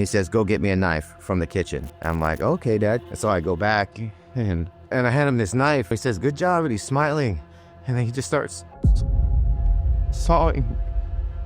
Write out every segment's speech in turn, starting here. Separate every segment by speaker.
Speaker 1: He says, go get me a knife from the kitchen. I'm like, okay, Dad. And so I go back and I hand him this knife. He says, good job, and he's smiling. And then he just starts sawing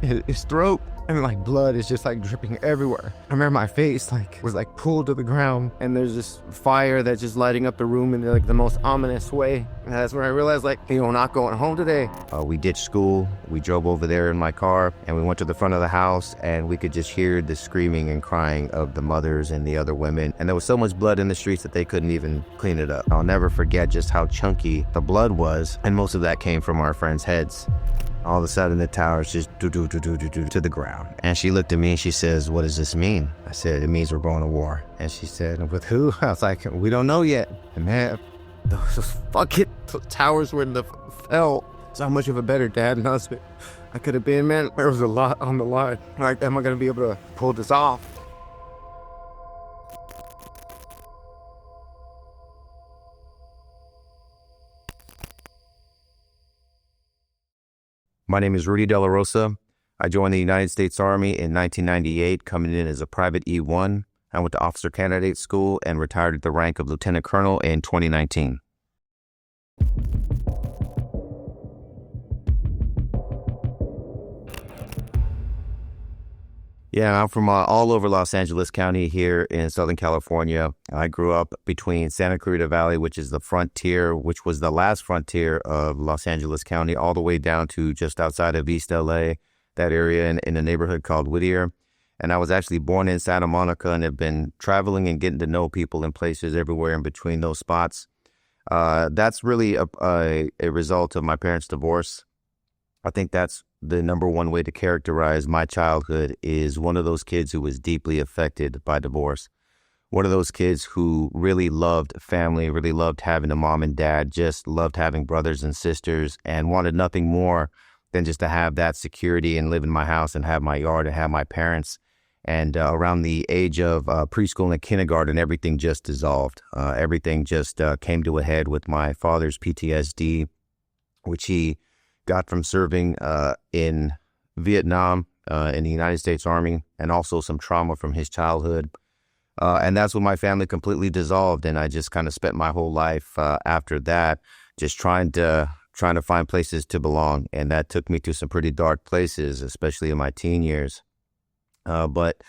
Speaker 1: his throat, and like blood is just like dripping everywhere. I remember my face was pulled to the ground, and there's this fire that's just lighting up the room in like the most ominous way. And that's when I realized not going home today. We ditched school. We drove over there in my car, and we went to the front of the house, and we could just hear the screaming and crying of the mothers and the other women. And there was so much blood in the streets that they couldn't even clean it up. I'll never forget just how chunky the blood was, and most of that came from our friends' heads. All of a sudden, the towers just to the ground. And she looked at me and she says, what does this mean? I said, it means we're going to war. And she said, with who? I was like, we don't know yet. And man, those fucking towers wouldn't have fell. So much of a better dad and husband I could have been, man. There was a lot on the line. Like, am I going to be able to pull this off? My name is Rudy De La Rosa. I joined the United States Army in 1998, coming in as a private E1. I went to officer candidate school and retired at the rank of lieutenant colonel in 2019. Yeah, I'm from all over Los Angeles County here in Southern California. I grew up between Santa Clarita Valley, which is the frontier, which was the last frontier of Los Angeles County, all the way down to just outside of East LA, that area in a neighborhood called Whittier. And I was actually born in Santa Monica and have been traveling and getting to know people in places everywhere in between those spots. That's really a result of my parents' divorce. I think that's the number one way to characterize my childhood, is one of those kids who was deeply affected by divorce. One of those kids who really loved family, really loved having a mom and dad, just loved having brothers and sisters, and wanted nothing more than just to have that security and live in my house and have my yard and have my parents. And around the age of preschool and kindergarten, everything just dissolved. Everything just came to a head with my father's PTSD, which he got from serving in Vietnam in the United States Army, and also some trauma from his childhood. And that's when my family completely dissolved. And I just kind of spent my whole life after that just trying to find places to belong. And that took me to some pretty dark places, especially in my teen years. But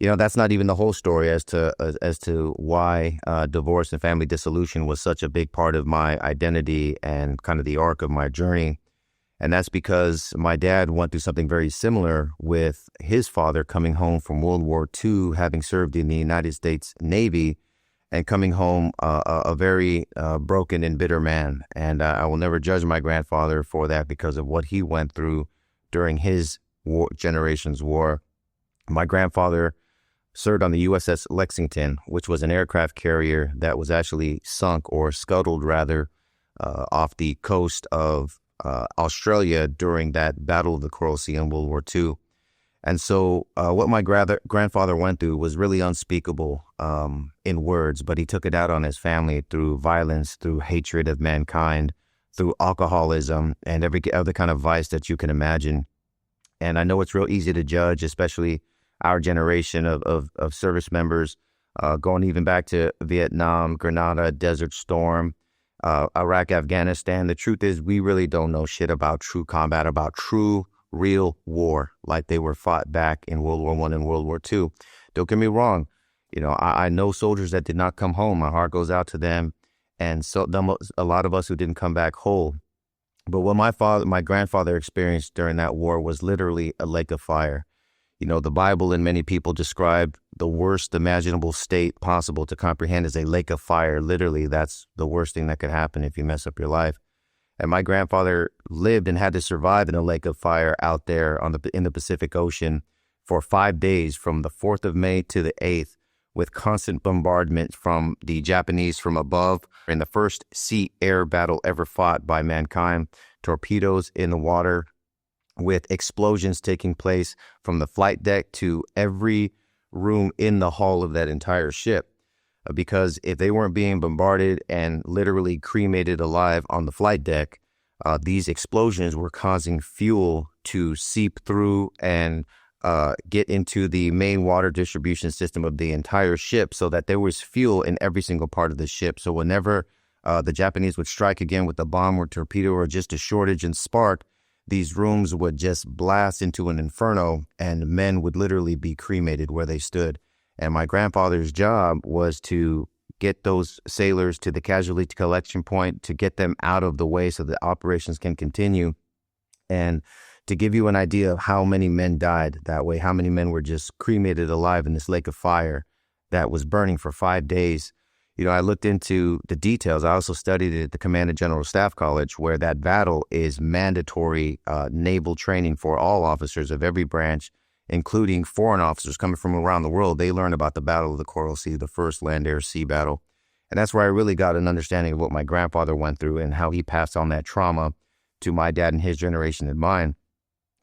Speaker 1: that's not even the whole story as to why divorce and family dissolution was such a big part of my identity and kind of the arc of my journey. And that's because my dad went through something very similar with his father coming home from World War II, having served in the United States Navy, and coming home a very broken and bitter man. And I will never judge my grandfather for that because of what he went through during his generation's war. My grandfather served on the USS Lexington, which was an aircraft carrier that was actually sunk, or scuttled rather, off the coast of Australia during that Battle of the Coral Sea in World War II. And so what my grandfather went through was really unspeakable in words, but he took it out on his family through violence, through hatred of mankind, through alcoholism, and every other kind of vice that you can imagine. And I know it's real easy to judge, especially our generation of service members, going even back to Vietnam, Grenada, Desert Storm, Iraq, Afghanistan. The truth is, we really don't know shit about true combat, about true, real war, like they were fought back in World War I and World War II. Don't get me wrong. I know soldiers that did not come home. My heart goes out to them. And so a lot of us who didn't come back whole. But what my grandfather experienced during that war was literally a lake of fire. The Bible and many people describe the worst imaginable state possible to comprehend as a lake of fire. Literally, that's the worst thing that could happen if you mess up your life. And my grandfather lived and had to survive in a lake of fire out there in the Pacific Ocean for 5 days, from the 4th of May to the 8th, with constant bombardment from the Japanese from above, in the first sea-air battle ever fought by mankind, torpedoes in the water, with explosions taking place from the flight deck to every room in the hull of that entire ship. Because if they weren't being bombarded and literally cremated alive on the flight deck, these explosions were causing fuel to seep through and get into the main water distribution system of the entire ship so that there was fuel in every single part of the ship. So whenever the Japanese would strike again with a bomb or torpedo or just a shortage in spark, these rooms would just blast into an inferno and men would literally be cremated where they stood. And my grandfather's job was to get those sailors to the casualty collection point, to get them out of the way so the operations can continue. And to give you an idea of how many men died that way, how many men were just cremated alive in this lake of fire that was burning for 5 days. You know, I looked into the details. I also studied at the Command and General Staff College, where that battle is mandatory naval training for all officers of every branch, including foreign officers coming from around the world. They learn about the Battle of the Coral Sea, the first land, air, sea battle. And that's where I really got an understanding of what my grandfather went through and how he passed on that trauma to my dad and his generation and mine.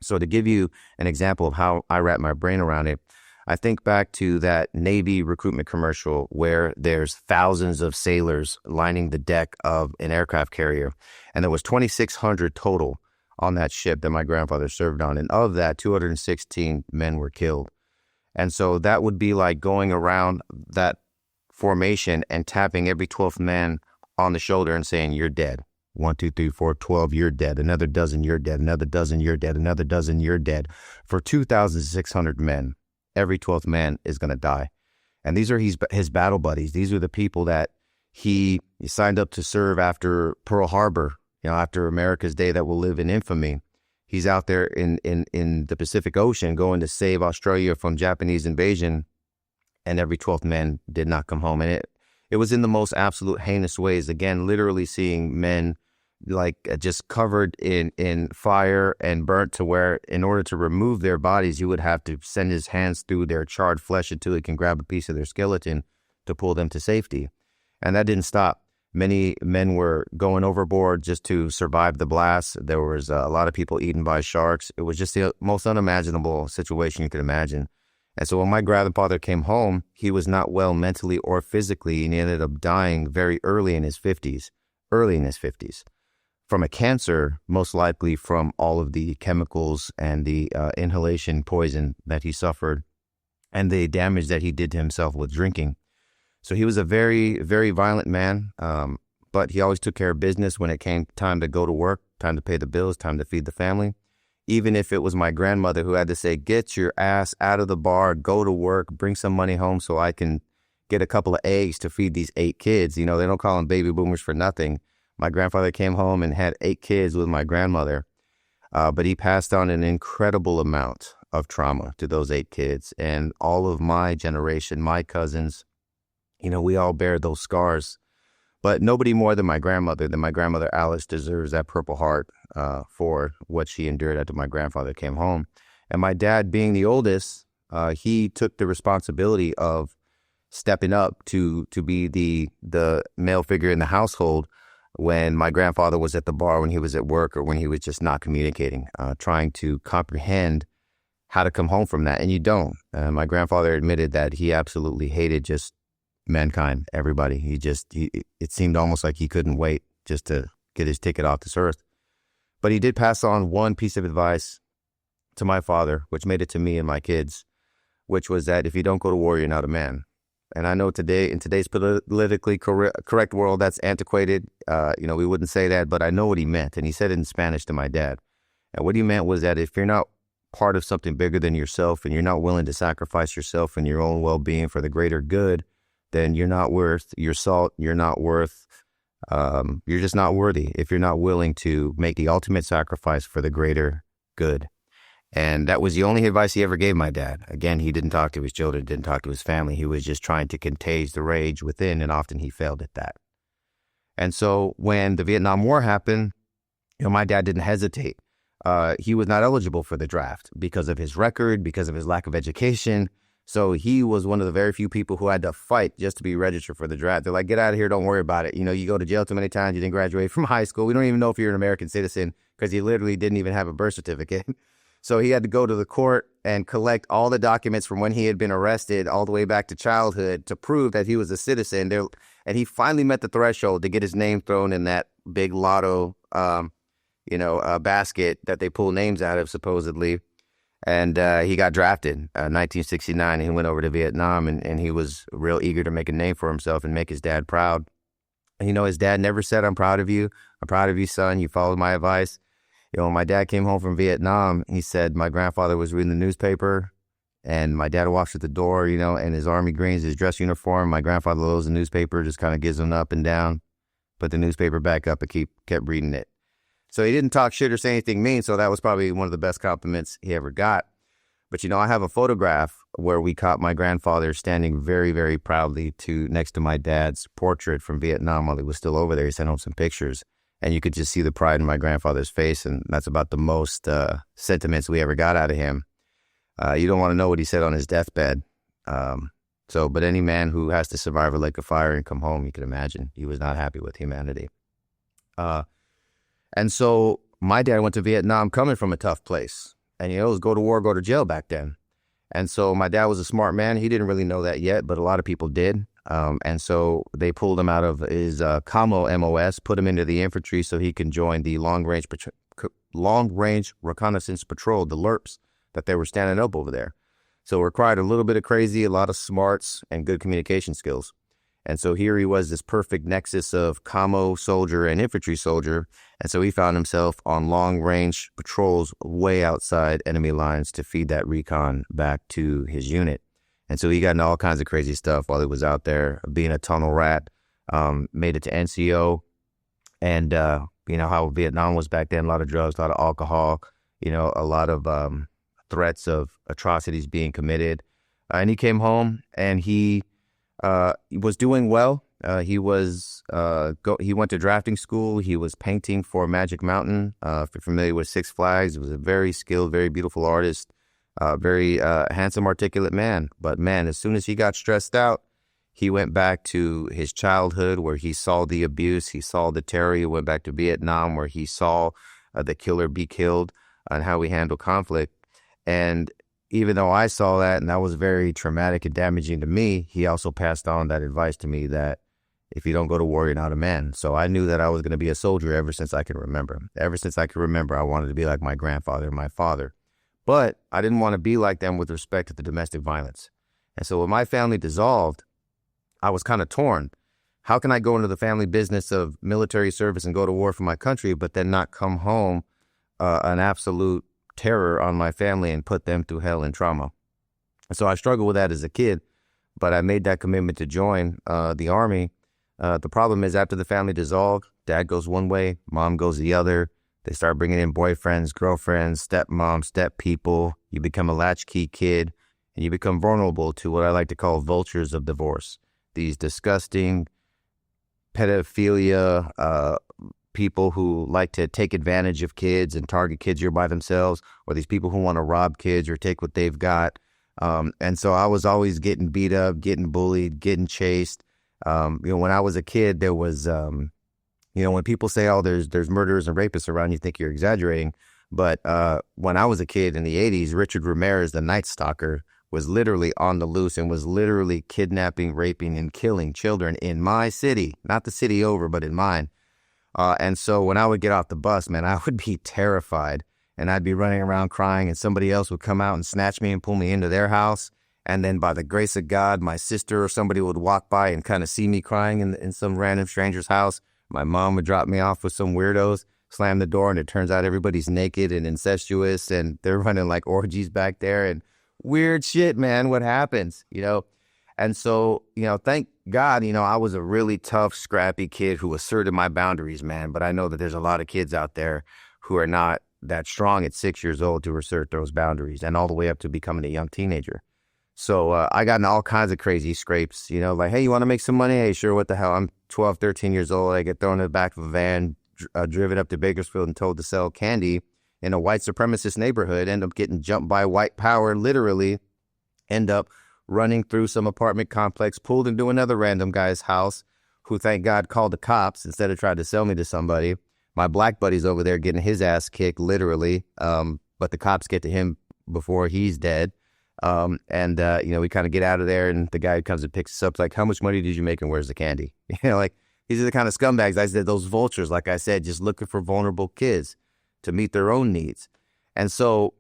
Speaker 1: So to give you an example of how I wrap my brain around it, I think back to that Navy recruitment commercial where there's thousands of sailors lining the deck of an aircraft carrier. And there was 2,600 total on that ship that my grandfather served on. And of that, 216 men were killed. And so that would be like going around that formation and tapping every 12th man on the shoulder and saying, "You're dead. 1, 2, 3, 4, 12, you're dead. Another dozen, you're dead. Another dozen, you're dead. Another dozen, you're dead." For 2,600 men, every 12th man is going to die. And these are his battle buddies. These are the people that he signed up to serve after Pearl Harbor, you know, after America's Day that will live in infamy. He's out there in the Pacific Ocean going to save Australia from Japanese invasion. And every 12th man did not come home. And it was in the most absolute heinous ways. Again, literally seeing men like just covered in fire and burnt to where in order to remove their bodies, you would have to send his hands through their charred flesh until he can grab a piece of their skeleton to pull them to safety. And that didn't stop. Many men were going overboard just to survive the blast. There was a lot of people eaten by sharks. It was just the most unimaginable situation you could imagine. And so when my grandfather came home, he was not well mentally or physically, and he ended up dying very early in his 50s, from a cancer, most likely from all of the chemicals and the inhalation poison that he suffered and the damage that he did to himself with drinking. So he was a very, very violent man, but he always took care of business when it came time to go to work, time to pay the bills, time to feed the family. Even if it was my grandmother who had to say, "Get your ass out of the bar, go to work, bring some money home so I can get a couple of eggs to feed these 8 kids. You know, they don't call them baby boomers for nothing. My grandfather came home and had 8 kids with my grandmother, but he passed on an incredible amount of trauma to those 8 kids. And all of my generation, my cousins, you know, we all bear those scars. But nobody more than my grandmother Alice, deserves that Purple Heart for what she endured after my grandfather came home. And my dad, being the oldest, he took the responsibility of stepping up to be the male figure in the household when my grandfather was at the bar, when he was at work, or when he was just not communicating, trying to comprehend how to come home from that. And you don't. My grandfather admitted that he absolutely hated just mankind, everybody. It seemed almost like he couldn't wait just to get his ticket off this earth. But he did pass on one piece of advice to my father, which made it to me and my kids, which was that if you don't go to war, you're not a man. And I know today, in today's politically correct world, that's antiquated. We wouldn't say that, but I know what he meant. And he said it in Spanish to my dad. And what he meant was that if you're not part of something bigger than yourself and you're not willing to sacrifice yourself and your own well-being for the greater good, then you're not worth your salt. You're not worth, you're just not worthy if you're not willing to make the ultimate sacrifice for the greater good. And that was the only advice he ever gave my dad. Again, he didn't talk to his children, didn't talk to his family. He was just trying to contain the rage within, and often he failed at that. And so when the Vietnam War happened, my dad didn't hesitate. He was not eligible for the draft because of his record, because of his lack of education. So he was one of the very few people who had to fight just to be registered for the draft. They're like, get out of here, don't worry about it. You go to jail too many times, you didn't graduate from high school. We don't even know if you're an American citizen because he literally didn't even have a birth certificate. So he had to go to the court and collect all the documents from when he had been arrested all the way back to childhood to prove that he was a citizen. And he finally met the threshold to get his name thrown in that big lotto, basket that they pull names out of supposedly. And he got drafted in 1969, and he went over to Vietnam, and he was real eager to make a name for himself and make his dad proud. And, his dad never said, "I'm proud of you. I'm proud of you, son. You followed my advice." When my dad came home from Vietnam, he said my grandfather was reading the newspaper, and my dad walks at the door, in his army greens, his dress uniform. My grandfather loads the newspaper, just kind of gives him up and down, put the newspaper back up and kept reading it. So he didn't talk shit or say anything mean, so that was probably one of the best compliments he ever got. But, I have a photograph where we caught my grandfather standing very, very proudly next to my dad's portrait from Vietnam while he was still over there. He sent home some pictures, and you could just see the pride in my grandfather's face, and that's about the most sentiments we ever got out of him. You don't want to know what he said on his deathbed. But any man who has to survive a lake of fire and come home, you can imagine, he was not happy with humanity. And so my dad went to Vietnam coming from a tough place. And, it was go to war, go to jail back then. And so my dad was a smart man. He didn't really know that yet, but a lot of people did. And so they pulled him out of his COMO MOS, put him into the infantry so he can join the long-range reconnaissance patrol, the LRPs, that they were standing up over there. So it required a little bit of crazy, a lot of smarts, and good communication skills. And so here he was, this perfect nexus of COMO soldier and infantry soldier. And so he found himself on long-range patrols way outside enemy lines to feed that recon back to his unit. And so he got into all kinds of crazy stuff while he was out there, being a tunnel rat, made it to NCO. And, how Vietnam was back then, a lot of drugs, a lot of alcohol, a lot of threats of atrocities being committed. And he came home and he was doing well. He went to drafting school. He was painting for Magic Mountain. If you're familiar with Six Flags, he was a very skilled, very beautiful artist, very handsome, articulate man. But man, as soon as he got stressed out, he went back to his childhood where he saw the abuse, he saw the terror. He went back to Vietnam where he saw the killer be killed and how we handle conflict. And even though I saw that and that was very traumatic and damaging to me, he also passed on that advice to me that if you don't go to war, you're not a man. So I knew that I was going to be a soldier ever since I could remember. Ever since I could remember, I wanted to be like my grandfather and my father. But I didn't want to be like them with respect to the domestic violence. And so when my family dissolved, I was kind of torn. How can I go into the family business of military service and go to war for my country, but then not come home an absolute terror on my family and put them through hell and trauma? And so I struggled with that as a kid, but I made that commitment to join the Army. The problem is after the family dissolved, dad goes one way, mom goes the other. They start bringing in boyfriends, girlfriends, stepmoms, step people. You become a latchkey kid and you become vulnerable to what I like to call vultures of divorce. These disgusting pedophilia, people who like to take advantage of kids and target kids here by themselves, or these people who want to rob kids or take what they've got. And so I was always getting beat up, getting bullied, getting chased. When I was a kid, there was, when people say, oh, there's murderers and rapists around, you think you're exaggerating. But when I was a kid in the 80s, Richard Ramirez, the Night Stalker, was literally on the loose and was literally kidnapping, raping, and killing children in my city, not the city over, but in mine. And so when I would get off the bus, man, I would be terrified and I'd be running around crying and somebody else would come out and snatch me and pull me into their house. And then by the grace of God, my sister or somebody would walk by and kind of see me crying in some random stranger's house. My mom would drop me off with some weirdos, slam the door, and it turns out everybody's naked and incestuous and they're running like orgies back there and weird shit, man. What happens, And so, thank God, I was a really tough, scrappy kid who asserted my boundaries, man. But I know that there's a lot of kids out there who are not that strong at 6 years old to assert those boundaries and all the way up to becoming a young teenager. So I got in all kinds of crazy scrapes, like, hey, you want to make some money? Hey, sure, what the hell? I'm 12, 13 years old. I get thrown in the back of a van, driven up to Bakersfield and told to sell candy in a white supremacist neighborhood, end up getting jumped by white power, literally, end up running through some apartment complex, pulled into another random guy's house who, thank God, called the cops instead of trying to sell me to somebody. My black buddy's over there getting his ass kicked, literally, but the cops get to him before he's dead. We kind of get out of there, and the guy comes and picks us up, like, how much money did you make and where's the candy? These are the kind of scumbags. I said, those vultures, like I said, just looking for vulnerable kids to meet their own needs. And so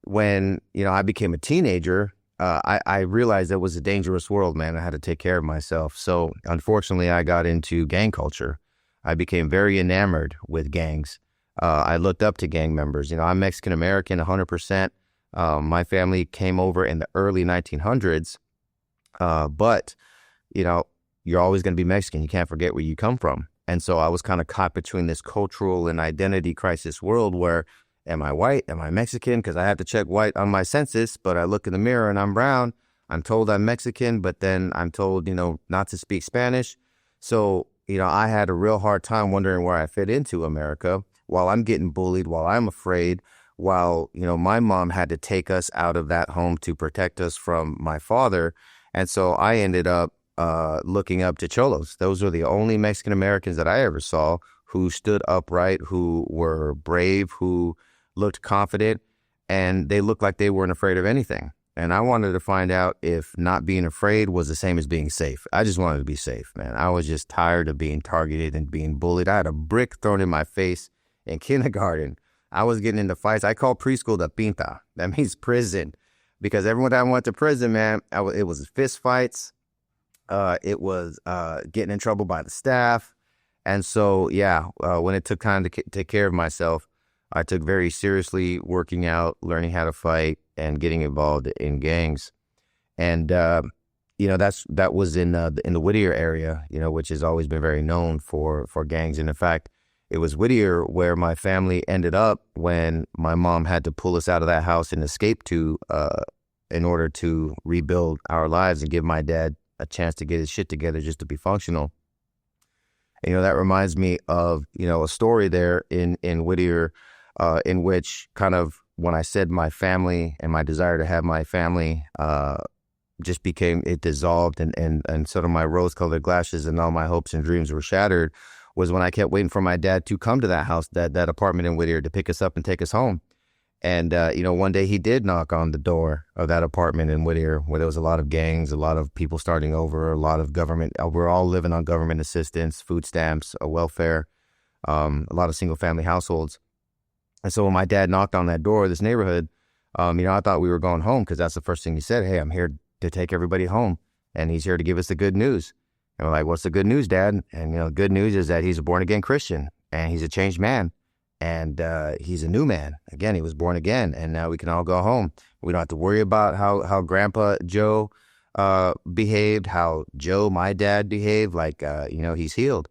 Speaker 1: when, I became a teenager, I realized it was a dangerous world, man. I had to take care of myself. So unfortunately, I got into gang culture. I became very enamored with gangs. I looked up to gang members. I'm Mexican American, 100%. My family came over in the early 1900s. But, you're always going to be Mexican. You can't forget where you come from. And so I was kind of caught between this cultural and identity crisis world where, am I white? Am I Mexican? Because I have to check white on my census, but I look in the mirror and I'm brown. I'm told I'm Mexican, but then I'm told, not to speak Spanish. So, I had a real hard time wondering where I fit into America while I'm getting bullied, while I'm afraid, while, my mom had to take us out of that home to protect us from my father. And so I ended up looking up to cholos. Those were the only Mexican Americans that I ever saw who stood upright, who were brave, who looked confident, and they looked like they weren't afraid of anything. And I wanted to find out if not being afraid was the same as being safe. I just wanted to be safe, man. I was just tired of being targeted and being bullied. I had a brick thrown in my face in kindergarten. I was getting into fights. I call preschool the pinta. That means prison. Because every time I went to prison, man, it was fist fights. It was getting in trouble by the staff. And so, when it took time to take care of myself, I took very seriously working out, learning how to fight, and getting involved in gangs. And, that was in the Whittier area, which has always been very known for gangs. And in fact, it was Whittier where my family ended up when my mom had to pull us out of that house and escape to in order to rebuild our lives and give my dad a chance to get his shit together just to be functional. And, that reminds me of, a story there in Whittier in which kind of when I said my family and my desire to have my family just became, it dissolved and sort of my rose-colored glasses and all my hopes and dreams were shattered was when I kept waiting for my dad to come to that house, that apartment in Whittier to pick us up and take us home. And, one day he did knock on the door of that apartment in Whittier where there was a lot of gangs, a lot of people starting over, a lot of government. We're all living on government assistance, food stamps, welfare, a lot of single family households. And so when my dad knocked on that door of this neighborhood, I thought we were going home because that's the first thing he said. Hey, I'm here to take everybody home. And he's here to give us the good news. And we're like, what's the good news, Dad? And, good news is that he's a born again Christian and he's a changed man. And he's a new man. Again, he was born again, and now we can all go home. We don't have to worry about how Grandpa Joe behaved, how Joe, my dad, behaved. Like, he's healed.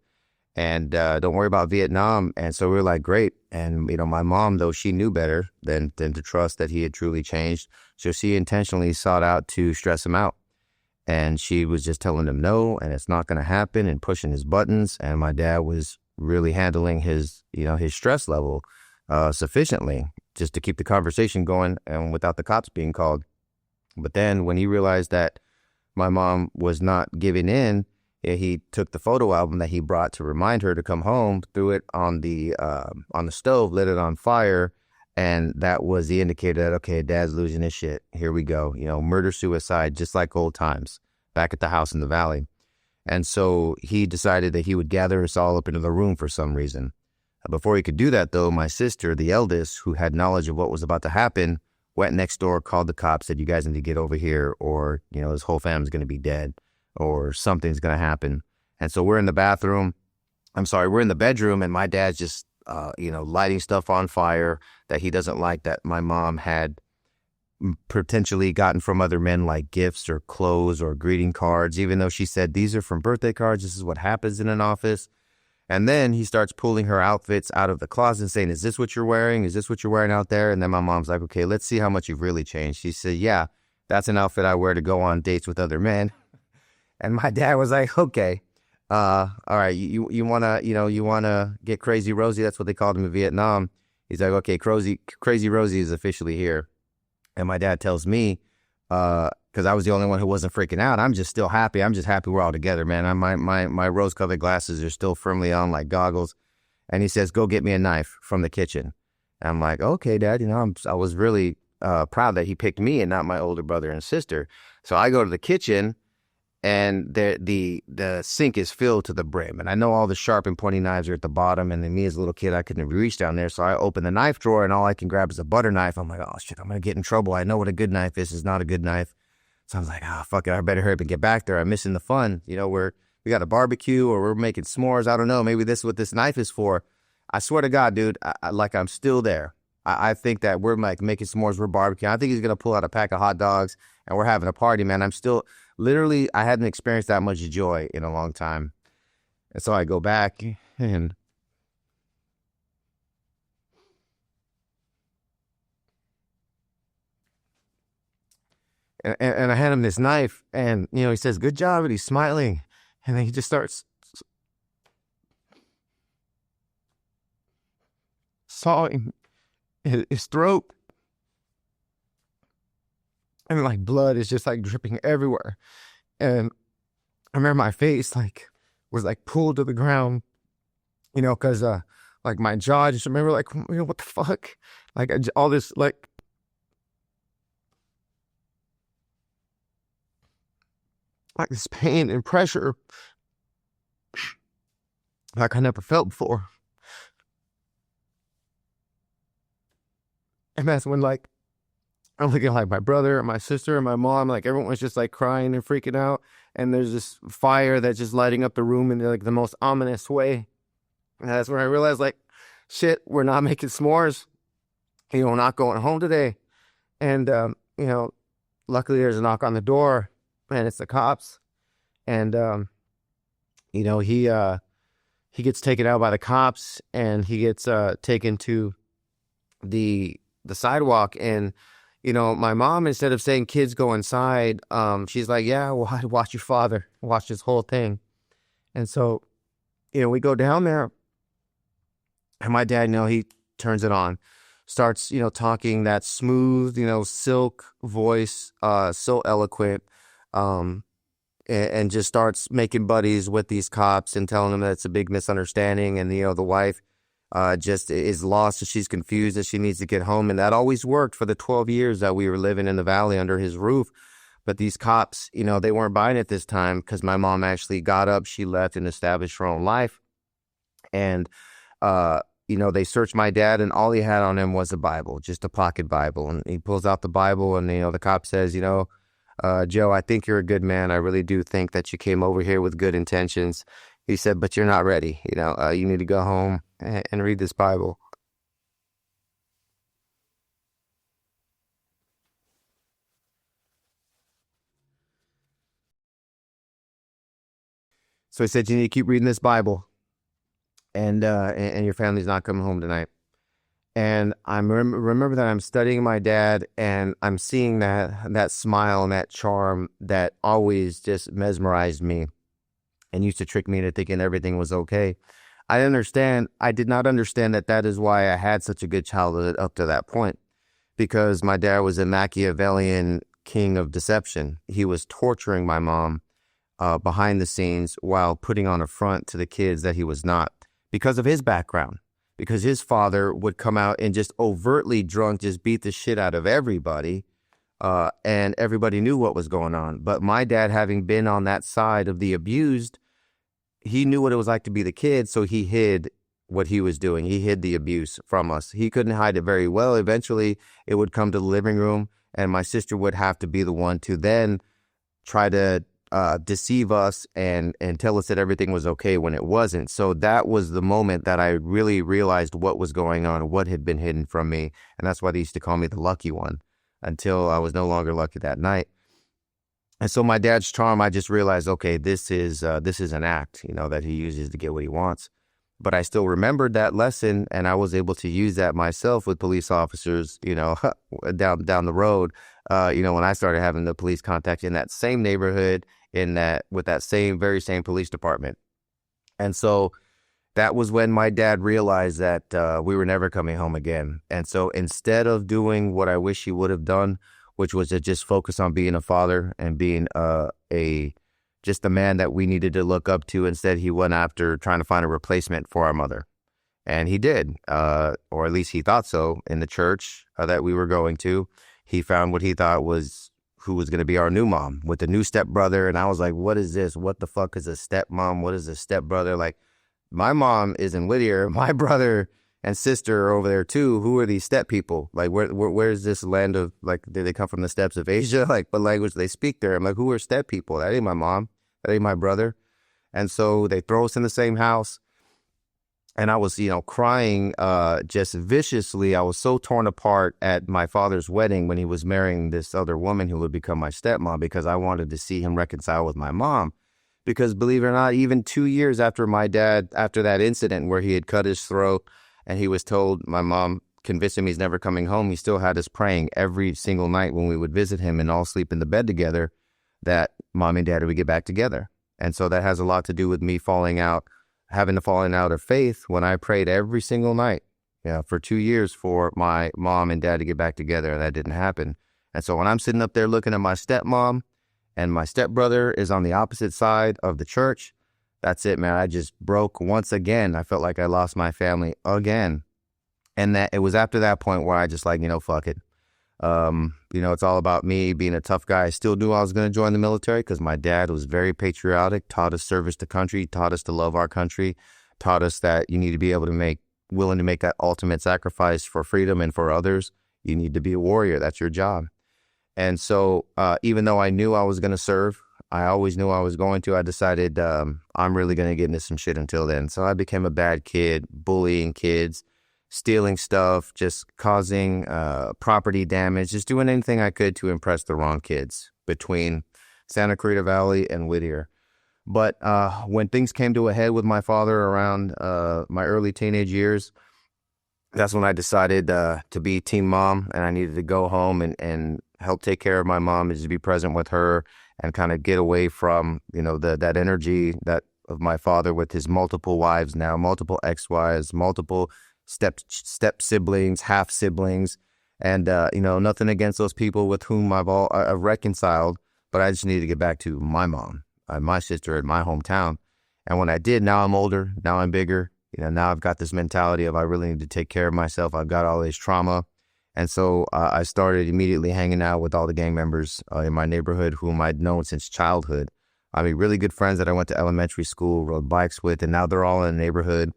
Speaker 1: And don't worry about Vietnam. And so we were like, great. And, my mom, though, she knew better than to trust that he had truly changed. So she intentionally sought out to stress him out. And she was just telling him no, and it's not going to happen, and pushing his buttons. And my dad was really handling his stress level sufficiently just to keep the conversation going and without the cops being called. But then when he realized that my mom was not giving in, he took the photo album that he brought to remind her to come home, threw it on the stove, lit it on fire. And that was the indicator that, okay, Dad's losing his shit. Here we go. Murder, suicide, just like old times back at the house in the valley. And so he decided that he would gather us all up into the room for some reason. Before he could do that, though, my sister, the eldest, who had knowledge of what was about to happen, went next door, called the cops, said, you guys need to get over here or, this whole family's going to be dead or something's going to happen. And so we're in the bedroom and my dad's just, lighting stuff on fire that he doesn't like that my mom had potentially gotten from other men, like gifts or clothes or greeting cards, even though she said these are from birthday cards. This is what happens in an office. And then he starts pulling her outfits out of the closet and saying, is this what you're wearing? Is this what you're wearing out there? And then my mom's like, okay, let's see how much you've really changed. She said, yeah, that's an outfit I wear to go on dates with other men. And my dad was like, okay, all right, you wanna get Crazy Rosie? That's what they called him in Vietnam. He's like, okay, Crazy Rosie is officially here. And my dad tells me, because I was the only one who wasn't freaking out, I'm just still happy. I'm just happy we're all together, man. My rose-colored glasses are still firmly on like goggles. And he says, go get me a knife from the kitchen. And I'm like, okay, Dad, I was really proud that he picked me and not my older brother and sister. So I go to the kitchen and the sink is filled to the brim. And I know all the sharp and pointy knives are at the bottom. And then me as a little kid, I couldn't reach down there. So I open the knife drawer and all I can grab is a butter knife. I'm like, oh shit, I'm going to get in trouble. I know what a good knife is. It's not a good knife. So I was like, fuck it. I better hurry up and get back there. I'm missing the fun. You know, we got a barbecue or we're making s'mores. I don't know. Maybe this is what this knife is for. I swear to God, dude, I'm still there. I think that we're like making s'mores, we're barbecuing. I think he's going to pull out a pack of hot dogs and we're having a party, man. I'm still, literally, I hadn't experienced that much joy in a long time. And so I go back and I hand him this knife and, you know, he says, good job. And he's smiling. And then he just starts sawing his throat. And like blood is just like dripping everywhere. And I remember my face like was like pulled to the ground, you know, because like my jaw, just remember like, you know, what the fuck? Like all this like this pain and pressure like I never felt before. And that's when like I'm looking at like my brother and my sister and my mom, like everyone's just like crying and freaking out. And there's this fire that's just lighting up the room in like the most ominous way. And that's when I realized like, shit, we're not making s'mores. You know, we're not going home today. And, you know, luckily there's a knock on the door and it's the cops. And, you know, he gets taken out by the cops and he gets taken to the sidewalk. And, you know, my mom, instead of saying kids go inside, she's like, yeah, well, watch your father, watch this whole thing. And so, you know, we go down there and my dad, you know, he turns it on, starts, you know, talking that smooth, you know, silk voice, so eloquent, and just starts making buddies with these cops and telling them that it's a big misunderstanding. And, you know, the wife just is lost and she's confused that she needs to get home. And that always worked for the 12 years that we were living in the valley under his roof. But these cops, you know, they weren't buying it this time because my mom actually got up, she left and established her own life. And, you know, they searched my dad and all he had on him was a Bible, just a pocket Bible. And he pulls out the Bible and, you know, the cop says, you know, Joe, I think you're a good man. I really do think that you came over here with good intentions. He said, but you're not ready. You know, you need to go home and read this Bible. So he said, you need to keep reading this Bible and your family's not coming home tonight. And I remember that I'm studying my dad and I'm seeing that smile and that charm that always just mesmerized me and used to trick me into thinking everything was okay. I did not understand that is why I had such a good childhood up to that point, because my dad was a Machiavellian king of deception. He was torturing my mom behind the scenes while putting on a front to the kids that he was not, because of his background, because his father would come out and just overtly drunk, just beat the shit out of everybody. And everybody knew what was going on. But my dad, having been on that side of the abused, he knew what it was like to be the kid, so he hid what he was doing. He hid the abuse from us. He couldn't hide it very well. Eventually, it would come to the living room, and my sister would have to be the one to then try to deceive us and tell us that everything was okay when it wasn't. So that was the moment that I really realized what was going on, what had been hidden from me, and that's why they used to call me the lucky one, until I was no longer lucky that night. And so my dad's charm, I just realized, okay, this is an act, you know, that he uses to get what he wants. But I still remembered that lesson, and I was able to use that myself with police officers, you know, down the road. You know, when I started having the police contact in that same neighborhood, with that very same police department. And so that was when my dad realized that we were never coming home again. And so instead of doing what I wish he would have done, which was to just focus on being a father and being just a man that we needed to look up to, instead he went after trying to find a replacement for our mother. And he did, or at least he thought so. In the church that we were going to, he found what he thought was who was going to be our new mom with the new stepbrother. And I was like, what is this? What the fuck is a stepmom? What is a stepbrother? Like, my mom is in Whittier. My brother and sister are over there too. Who are these step people? Like, where's this land of, like, did they come from the steppes of Asia? Like, what language do they speak there? I'm like, who are step people? That ain't my mom. That ain't my brother. And so they throw us in the same house. And I was, crying just viciously. I was so torn apart at my father's wedding when he was marrying this other woman who would become my stepmom, because I wanted to see him reconcile with my mom. Because believe it or not, even 2 years after my dad, after that incident where he had cut his throat and he was told, my mom convinced him he's never coming home, he still had us praying every single night when we would visit him and all sleep in the bed together that mom and dad would get back together. And so that has a lot to do with me having to falling out of faith when I prayed every single night, for 2 years for my mom and dad to get back together, and that didn't happen. And so when I'm sitting up there looking at my stepmom and my stepbrother is on the opposite side of the church, that's it, man. I just broke once again. I felt like I lost my family again. And that it was after that point where I just like, fuck it. It's all about me being a tough guy. I still knew I was going to join the military because my dad was very patriotic, taught us service to country, taught us to love our country, taught us that you need to be able to willing to make that ultimate sacrifice for freedom and for others. You need to be a warrior. That's your job. And so even though I knew I was going to serve, I always knew I was going to, I decided I'm really going to get into some shit until then. So I became a bad kid, bullying kids, stealing stuff, just causing property damage, just doing anything I could to impress the wrong kids between Santa Clarita Valley and Whittier. But when things came to a head with my father around my early teenage years, that's when I decided to be team mom, and I needed to go home and help take care of my mom, and to be present with her and kind of get away from, that energy that of my father with his multiple wives now, multiple ex-wives, multiple step siblings, half siblings, and nothing against those people with whom I've reconciled, but I just needed to get back to my mom, my sister in my hometown. And when I did, now I'm older, now I'm bigger, now I've got this mentality of I really need to take care of myself. I've got all this trauma. And so I started immediately hanging out with all the gang members in my neighborhood whom I'd known since childhood. I mean, really good friends that I went to elementary school, rode bikes with, and now they're all in the neighborhood.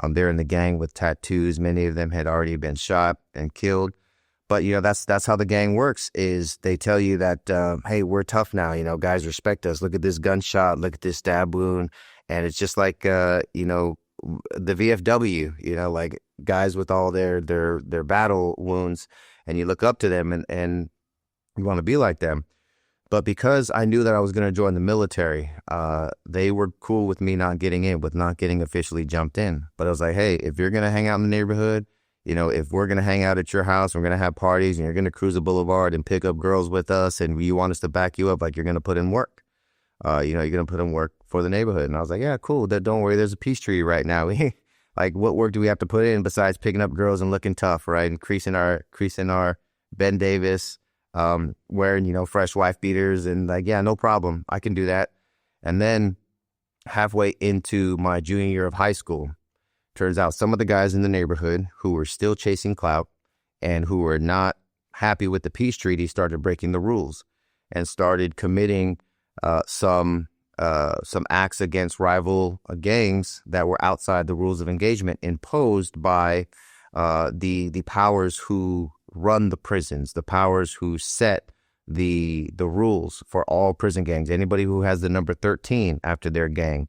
Speaker 1: They're in the gang with tattoos. Many of them had already been shot and killed. But, that's how the gang works, is they tell you that, hey, we're tough now. Guys respect us. Look at this gunshot. Look at this stab wound. And it's just like, the VFW, like guys with all their battle wounds, and you look up to them and you want to be like them. But because I knew that I was going to join the military, they were cool with me not getting officially jumped in. But I was like, hey, if you're going to hang out in the neighborhood, if we're going to hang out at your house, we're going to have parties, and you're going to cruise the boulevard and pick up girls with us, and you want us to back you up, like, you're going to put in work. You're going to put in work for the neighborhood. And I was like, yeah, cool. Don't worry. There's a peace tree right now. Like, what work do we have to put in besides picking up girls and looking tough, right? And creasing our Ben Davis, wearing, fresh wife beaters, and like, yeah, no problem. I can do that. And then halfway into my junior year of high school, turns out some of the guys in the neighborhood who were still chasing clout and who were not happy with the peace treaty started breaking the rules and started committing some acts against rival gangs that were outside the rules of engagement imposed by the powers who run the prisons, the powers who set the rules for all prison gangs. Anybody who has the number 13 after their gang.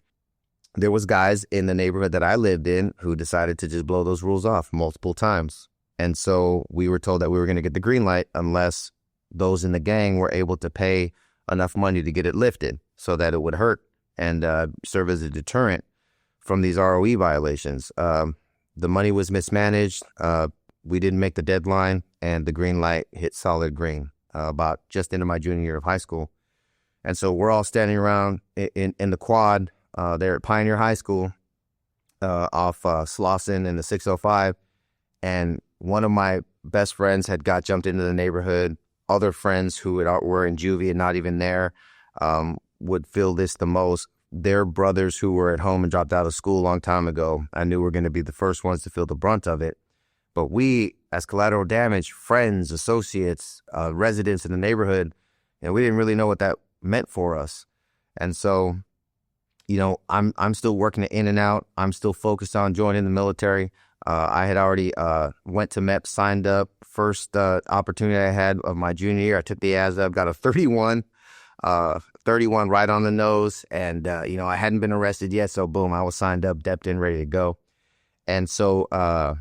Speaker 1: There was guys in the neighborhood that I lived in who decided to just blow those rules off multiple times. And so we were told that we were going to get the green light unless those in the gang were able to pay enough money to get it lifted so that it would hurt and serve as a deterrent from these ROE violations. The money was mismanaged. We didn't make the deadline, and the green light hit solid green about just into my junior year of high school. And so we're all standing around in the quad there at Pioneer High School off Slauson in the 605. And one of my best friends had got jumped into the neighborhood. Other friends who were in juvie and not even there would feel this the most. Their brothers who were at home and dropped out of school a long time ago, I knew were going to be the first ones to feel the brunt of it. But we, as collateral damage, friends, associates, residents in the neighborhood, And we didn't really know what that meant for us. And so, I'm still working it in and out. I'm still focused on joining the military. I had already went to MEP, signed up. First opportunity I had of my junior year, I took the ASVAB, got a 31 right on the nose. And, I hadn't been arrested yet. So boom, I was signed up, depped in, ready to go. And so, I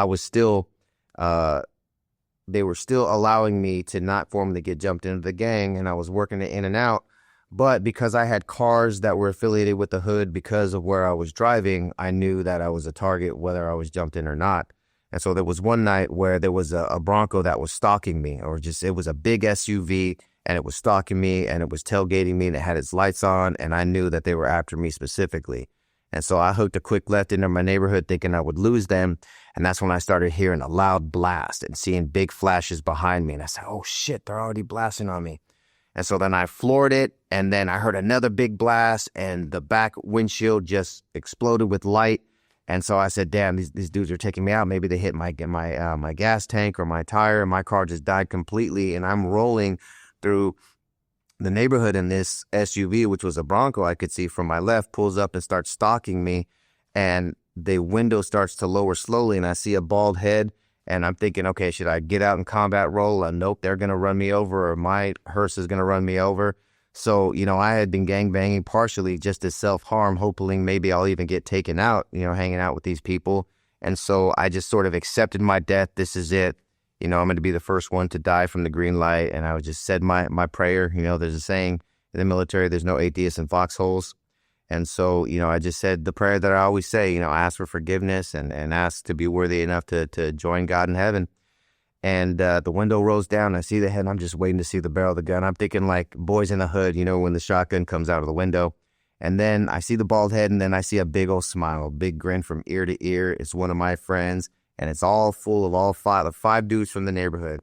Speaker 1: was still, they were still allowing me to not formally get jumped into the gang, and I was working it in and out. But because I had cars that were affiliated with the hood, because of where I was driving, I knew that I was a target whether I was jumped in or not. And so there was one night where there was a Bronco that was stalking me, it was a big SUV, and it was stalking me, and it was tailgating me, and it had its lights on, and I knew that they were after me specifically. And so I hooked a quick left into my neighborhood thinking I would lose them. And that's when I started hearing a loud blast and seeing big flashes behind me. And I said, oh shit, they're already blasting on me. And so then I floored it, and then I heard another big blast, and the back windshield just exploded with light. And so I said, damn, these dudes are taking me out. Maybe they hit my gas tank or my tire, and my car just died completely. And I'm rolling through the neighborhood, in this SUV, which was a Bronco I could see from my left, pulls up and starts stalking me. And the window starts to lower slowly, and I see a bald head. And I'm thinking, okay, should I get out and combat roll? Nope, they're going to run me over, or my hearse is going to run me over. So, I had been gangbanging partially just as self-harm, hoping maybe I'll even get taken out, hanging out with these people. And so I just sort of accepted my death. This is it. I'm going to be the first one to die from the green light. And I would just said my prayer. There's a saying in the military, there's no atheists in foxholes. And so, I just said the prayer that I always say, ask for forgiveness and ask to be worthy enough to join God in heaven. And the window rolls down. I see the head. And I'm just waiting to see the barrel of the gun. I'm thinking like Boys in the Hood, when the shotgun comes out of the window. And then I see the bald head, and then I see a big old smile, a big grin from ear to ear. It's one of my friends, and it's all full of all five dudes from the neighborhood.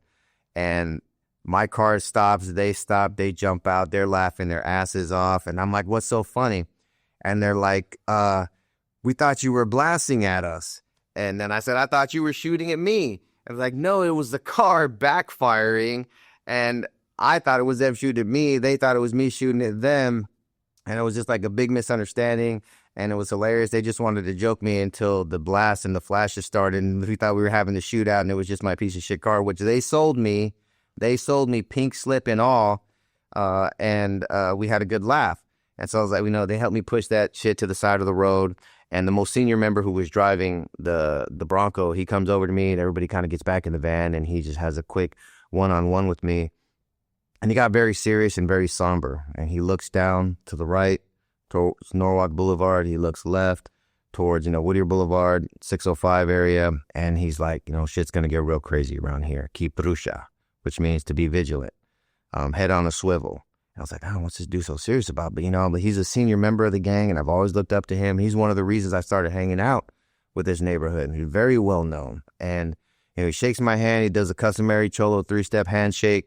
Speaker 1: And my car stops. They stop. They jump out. They're laughing their asses off. And I'm like, what's so funny? And they're like, we thought you were blasting at us. And then I said, I thought you were shooting at me. I was like, no, it was the car backfiring. And I thought it was them shooting at me. They thought it was me shooting at them. And it was just like a big misunderstanding. And it was hilarious. They just wanted to joke me until the blast and the flashes started. And we thought we were having a shootout, and it was just my piece of shit car, which they sold me. They sold me pink slip and all. And we had a good laugh. And so I was like, they helped me push that shit to the side of the road. And the most senior member who was driving the Bronco, he comes over to me, and everybody kind of gets back in the van, and he just has a quick one-on-one with me. And he got very serious and very somber. And he looks down to the right towards Norwalk Boulevard. He looks left towards, Whittier Boulevard, 605 area. And he's like, shit's going to get real crazy around here. Keep prusha, which means to be vigilant. Head on a swivel. I was like, oh, what's this dude so serious about? But, he's a senior member of the gang, and I've always looked up to him. He's one of the reasons I started hanging out with this neighborhood. He's very well known. And he shakes my hand. He does a customary Cholo 3-step handshake.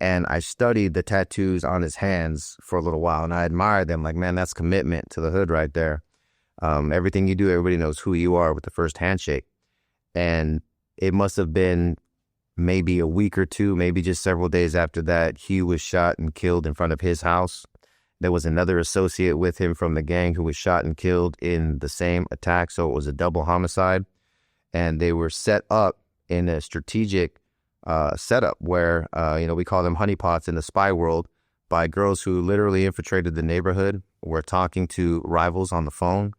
Speaker 1: And I studied the tattoos on his hands for a little while, and I admired them. Like, man, that's commitment to the hood right there. Everything you do, everybody knows who you are with the first handshake. And it must have been maybe a week or two, maybe just several days after that, he was shot and killed in front of his house. There was another associate with him from the gang who was shot and killed in the same attack. So it was a double homicide. And they were set up in a strategic setup where, we call them honeypots in the spy world, by girls who literally infiltrated the neighborhood, were talking to rivals on the phone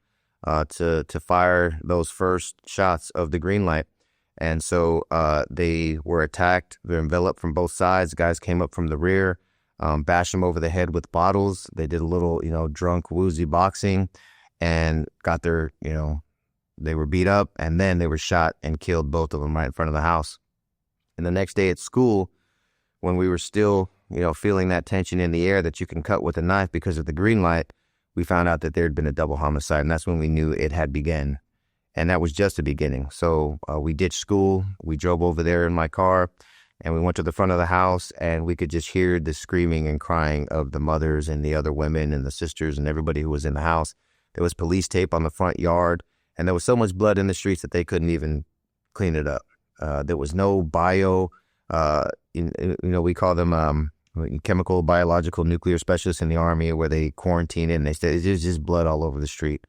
Speaker 1: to fire those first shots of the green light. And so they were attacked. They're enveloped from both sides. Guys came up from the rear, bashed them over the head with bottles. They did a little, drunk, woozy boxing, and got their, they were beat up, and then they were shot and killed, both of them right in front of the house. And the next day at school, when we were still, feeling that tension in the air that you can cut with a knife because of the green light, we found out that there had been a double homicide, and that's when we knew it had begun. And that was just the beginning. So we ditched school. We drove over there in my car, and we went to the front of the house, and we could just hear the screaming and crying of the mothers and the other women and the sisters and everybody who was in the house. There was police tape on the front yard, and there was so much blood in the streets that they couldn't even clean it up. There was no bio, we call them chemical, biological, nuclear specialists in the Army where they quarantine it, and they said there's just blood all over the street.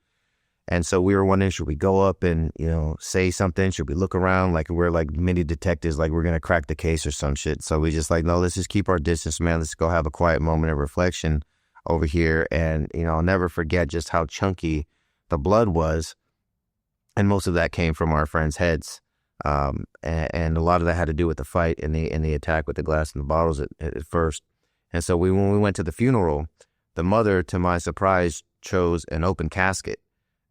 Speaker 1: And so we were wondering, should we go up and, say something? Should we look around like we're like mini detectives, like we're going to crack the case or some shit? So we just like, no, let's just keep our distance, man. Let's go have a quiet moment of reflection over here. And, I'll never forget just how chunky the blood was. And most of that came from our friends' heads. And a lot of that had to do with the fight and the attack with the glass and the bottles at first. And so when we went to the funeral, the mother, to my surprise, chose an open casket.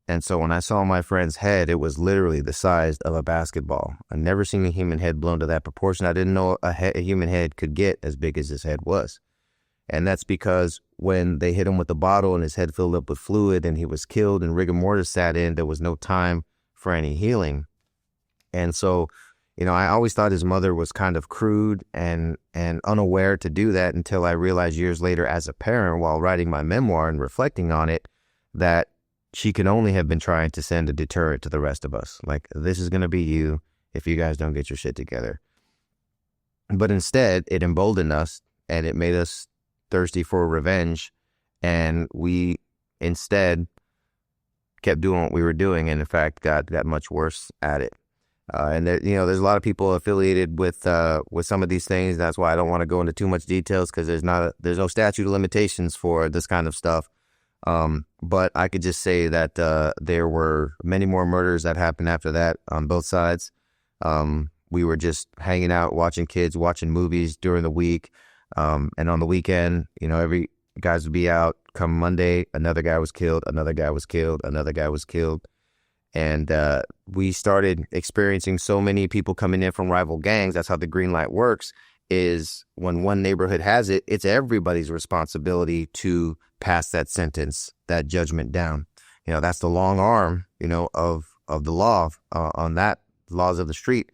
Speaker 1: And so when I saw my friend's head, it was literally the size of a basketball. I've never seen a human head blown to that proportion. I didn't know a human head could get as big as his head was. And that's because when they hit him with the bottle and his head filled up with fluid and he was killed and rigor mortis sat in, there was no time for any healing. And so, I always thought his mother was kind of crude and unaware to do that until I realized years later as a parent, while writing my memoir and reflecting on it, that she could only have been trying to send a deterrent to the rest of us. Like, this is going to be you if you guys don't get your shit together. But instead, it emboldened us and it made us thirsty for revenge. And we instead kept doing what we were doing, and in fact got much worse at it. And there, there's a lot of people affiliated with some of these things. That's why I don't want to go into too much details, because there's no statute of limitations for this kind of stuff. But I could just say that there were many more murders that happened after that on both sides. We were just hanging out, watching kids, watching movies during the week, and on the weekend, every guys would be out. Come Monday, another guy was killed, another guy was killed, another guy was killed. And we started experiencing so many people coming in from rival gangs. That's how the green light works, is when one neighborhood has it, it's everybody's responsibility to pass that sentence, that judgment down. That's the long arm, of the law on that, laws of the street.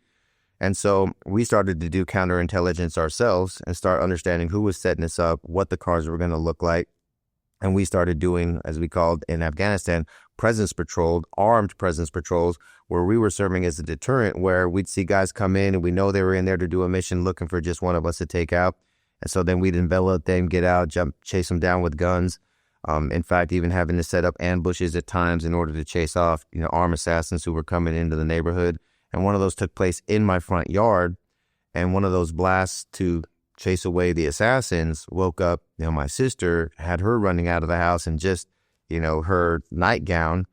Speaker 1: And so we started to do counterintelligence ourselves and start understanding who was setting us up, what the cars were going to look like. And we started doing, as we called in Afghanistan, presence patrol, armed presence patrols, where we were serving as a deterrent, where we'd see guys come in and we know they were in there to do a mission looking for just one of us to take out. And so then we'd envelop them, get out, chase them down with guns. In fact, even having to set up ambushes at times in order to chase off, armed assassins who were coming into the neighborhood. And one of those took place in my front yard. And one of those blasts to chase away the assassins woke up, my sister, had her running out of the house and just, her nightgown,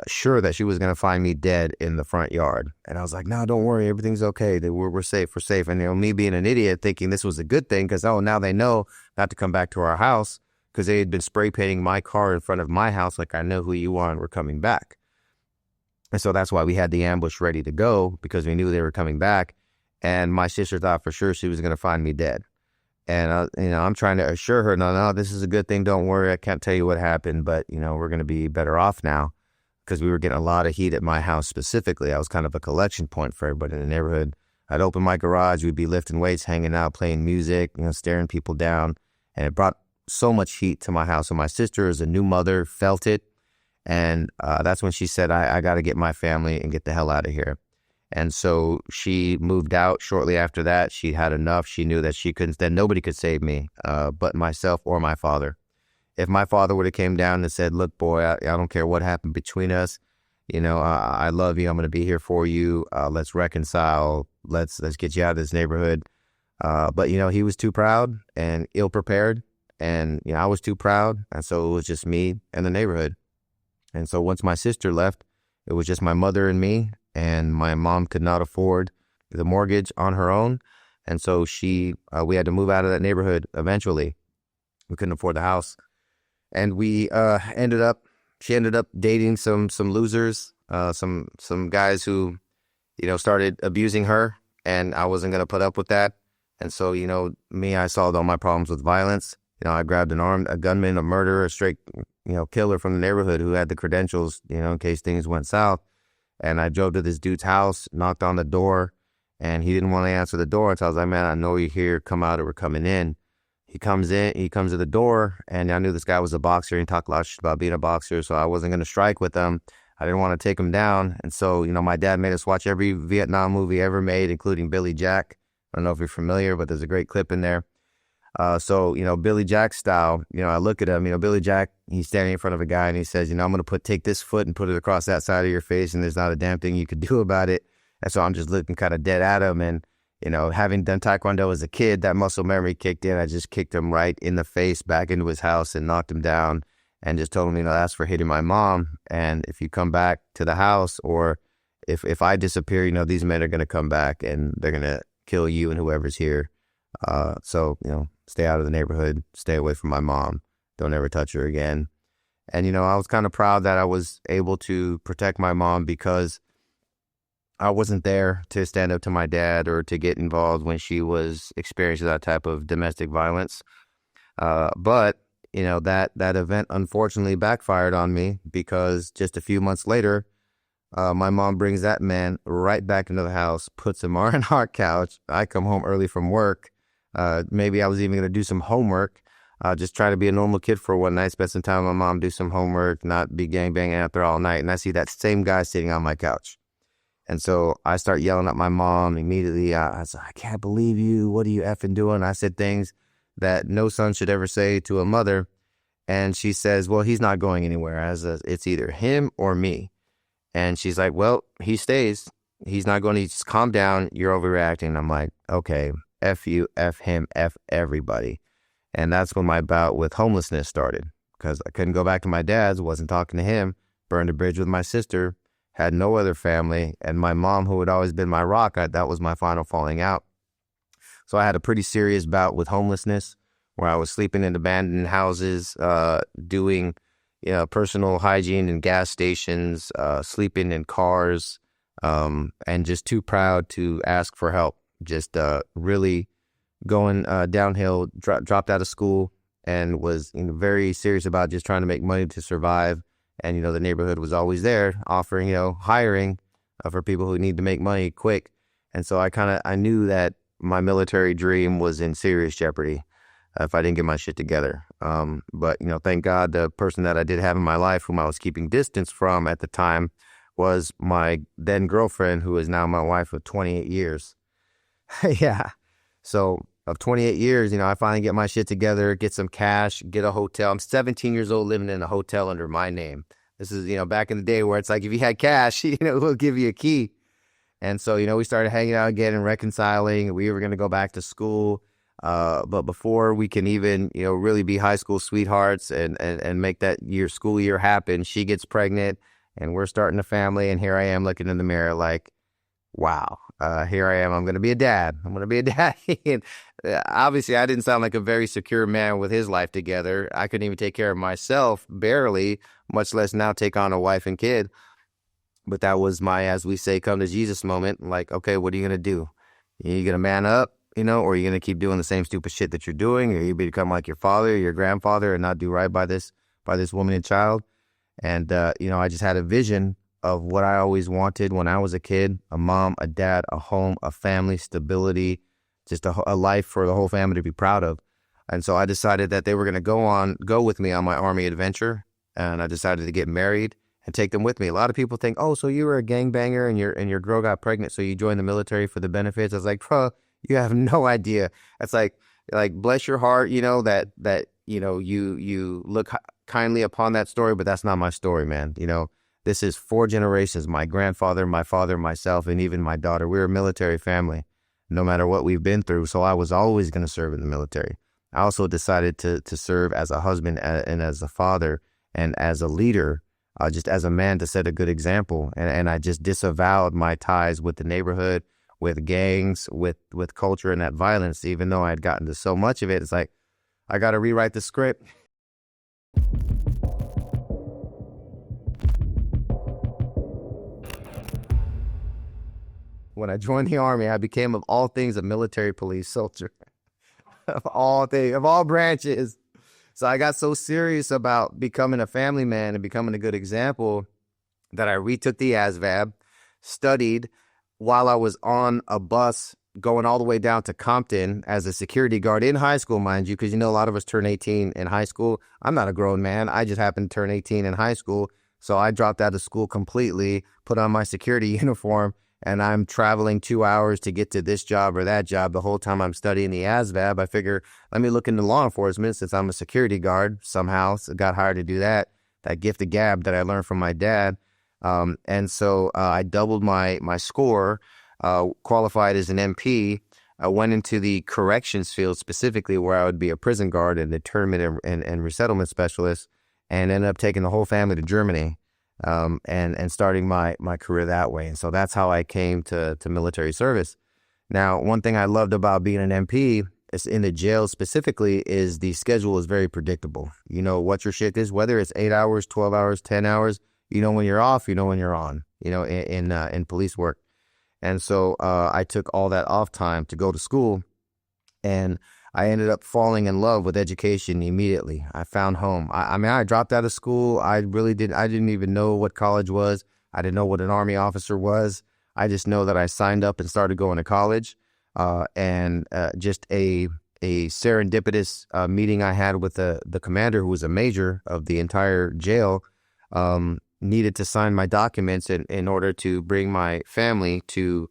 Speaker 1: sure that she was going to find me dead in the front yard. And I was like, no, don't worry. Everything's okay. We're safe. We're safe. And, me being an idiot thinking this was a good thing because, now they know not to come back to our house because they had been spray painting my car in front of my house. Like, I know who you are and we're coming back. And so that's why we had the ambush ready to go, because we knew they were coming back. And my sister thought for sure she was going to find me dead. And, I'm trying to assure her, no, this is a good thing. Don't worry. I can't tell you what happened, but, we're going to be better off now, because we were getting a lot of heat at my house specifically. I was kind of a collection point for everybody in the neighborhood. I'd open my garage. We'd be lifting weights, hanging out, playing music, staring people down. And it brought so much heat to my house. And my sister, as a new mother, felt it. And that's when she said, I got to get my family and get the hell out of here. And so she moved out shortly after that. She had enough. She knew that that nobody could save me but myself or my father. If my father would have came down and said, look, boy, I don't care what happened between us. I love you. I'm going to be here for you. Let's reconcile. Let's get you out of this neighborhood. But, he was too proud and ill prepared. And, I was too proud. And so it was just me and the neighborhood. And so once my sister left, it was just my mother and me. And my mom could not afford the mortgage on her own. And so we had to move out of that neighborhood eventually. We couldn't afford the house. And she ended up dating some losers, some guys who, started abusing her. And I wasn't going to put up with that. And so, I solved all my problems with violence. I grabbed a gunman, a murderer, a straight, killer from the neighborhood who had the credentials, in case things went south. And I drove to this dude's house, knocked on the door, and he didn't want to answer the door. So I was like, man, I know you're here. Come out or we're coming in. He comes to the door, and I knew this guy was a boxer. He talked a lot of shit about being a boxer, so I wasn't going to strike with him. I didn't want to take him down. And so, my dad made us watch every Vietnam movie ever made, including Billy Jack. I don't know if you're familiar, but there's a great clip in there. So, Billy Jack style, I look at him, Billy Jack, he's standing in front of a guy and he says, I'm going to take this foot and put it across that side of your face and there's not a damn thing you could do about it. And so I'm just looking kind of dead at him. And, having done Taekwondo as a kid, that muscle memory kicked in. I just kicked him right in the face back into his house and knocked him down and just told him, that's for hitting my mom. And if you come back to the house or if I disappear, these men are going to come back and they're going to kill you and whoever's here. So, stay out of the neighborhood, stay away from my mom, don't ever touch her again. And, I was kind of proud that I was able to protect my mom because I wasn't there to stand up to my dad or to get involved when she was experiencing that type of domestic violence. But, that event unfortunately backfired on me because just a few months later, my mom brings that man right back into the house, puts him on our couch. I come home early from work. Maybe I was even going to do some homework, just try to be a normal kid for one night, spend some time with my mom, do some homework, not be gangbanging out there all night. And I see that same guy sitting on my couch. And so I start yelling at my mom immediately. I was like, I can't believe you. What are you effing doing? I said things that no son should ever say to a mother. And she says, well, he's not going anywhere. It's either him or me. And she's like, well, he stays. He's not going to just calm down. You're overreacting. And I'm like, okay, F you, F him, F everybody. And that's when my bout with homelessness started because I couldn't go back to my dad's, wasn't talking to him, burned a bridge with my sister, had no other family. And my mom, who had always been my rock, that was my final falling out. So I had a pretty serious bout with homelessness where I was sleeping in abandoned houses, doing personal hygiene in gas stations, sleeping in cars, and just too proud to ask for help. Just really going downhill, dropped out of school and was very serious about just trying to make money to survive. And, the neighborhood was always there offering, hiring for people who need to make money quick. And so I knew that my military dream was in serious jeopardy if I didn't get my shit together. But, thank God the person that I did have in my life, whom I was keeping distance from at the time, was my then girlfriend, who is now my wife of 28 years. Yeah. So of 28 years, I finally get my shit together, get some cash, get a hotel. I'm 17 years old living in a hotel under my name. This is, back in the day where it's like, if you had cash, we'll give you a key. And so, we started hanging out again and reconciling. We were going to go back to school. But before we can even, really be high school sweethearts and make that school year happen, she gets pregnant and we're starting a family. And here I am looking in the mirror like, wow, here I am. I'm going to be a dad. I'm going to be a dad. And obviously, I didn't sound like a very secure man with his life together. I couldn't even take care of myself, barely, much less now take on a wife and kid. But that was my, as we say, come to Jesus moment. Like, okay, what are you going to do? Are you going to man up, or are you going to keep doing the same stupid shit that you're doing? Or you become like your father or your grandfather and not do right by this woman and child? And, I just had a vision of what I always wanted when I was a kid: a mom, a dad, a home, a family, stability, just a life for the whole family to be proud of. And so I decided that they were going to go with me on my Army adventure. And I decided to get married and take them with me. A lot of people think, oh, so you were a gangbanger and your girl got pregnant, so you joined the military for the benefits. I was like, bro, you have no idea. It's like bless your heart, that you look kindly upon that story, but that's not my story, man. This is 4 generations: my grandfather, my father, myself, and even my daughter. We're a military family, no matter what we've been through. So I was always going to serve in the military. I also decided to serve as a husband and as a father and as a leader, just as a man, to set a good example. And I just disavowed my ties with the neighborhood, with gangs, with culture and that violence. Even though I had gotten to so much of it, it's like, I got to rewrite the script. When I joined the Army, I became, of all things, a military police soldier. Of all things, of all branches. So I got so serious about becoming a family man and becoming a good example that I retook the ASVAB, studied while I was on a bus going all the way down to Compton as a security guard in high school, mind you, because a lot of us turn 18 in high school. I'm not a grown man. I just happened to turn 18 in high school. So I dropped out of school completely, put on my security uniform, and I'm traveling 2 hours to get to this job or that job the whole time I'm studying the ASVAB, I figure, let me look into law enforcement since I'm a security guard somehow. So got hired to do that gift of gab that I learned from my dad. And so I doubled my score, qualified as an MP. I went into the corrections field specifically where I would be a prison guard and internment and resettlement specialist, and ended up taking the whole family to Germany and starting my career that way. And so that's how I came to military service. Now, one thing I loved about being an MP is in the jail specifically is the schedule is very predictable. You know what your shift is, whether it's 8 hours, 12 hours, 10 hours, you know when you're off, you know when you're on, in police work. And so I took all that off time to go to school, and I ended up falling in love with education immediately. I found home. I mean, I dropped out of school. I didn't even know what college was. I didn't know what an Army officer was. I just know that I signed up and started going to college. And just a serendipitous meeting I had with the commander, who was a major of the entire jail, needed to sign my documents in order to bring my family to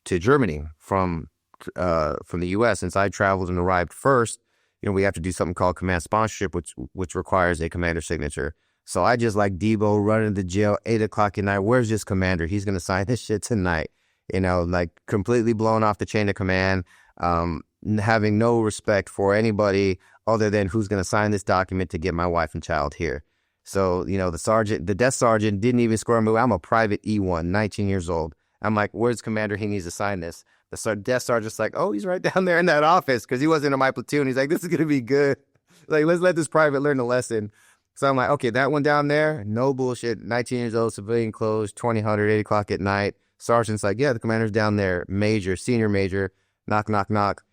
Speaker 1: Germany from the U.S. Since I traveled and arrived first, we have to do something called command sponsorship, which requires a commander signature. So I just like Debo running to jail 8 o'clock at night. Where's this commander? He's going to sign this shit tonight. Like completely blown off the chain of command, having no respect for anybody other than who's going to sign this document to get my wife and child here. So, the desk sergeant didn't even score me. I'm a private E1, 19 years old. I'm like, where's commander? He needs to sign this. The desk sergeant's like, oh, he's right down there in that office, because he wasn't in my platoon. He's like, this is going to be good. Like, let's let this private learn a lesson. So I'm like, okay, that one down there, no bullshit, 19 years old, civilian clothes, 2000, 8 o'clock at night. Sergeant's like, yeah, the commander's down there, major, senior major, knock, knock, knock.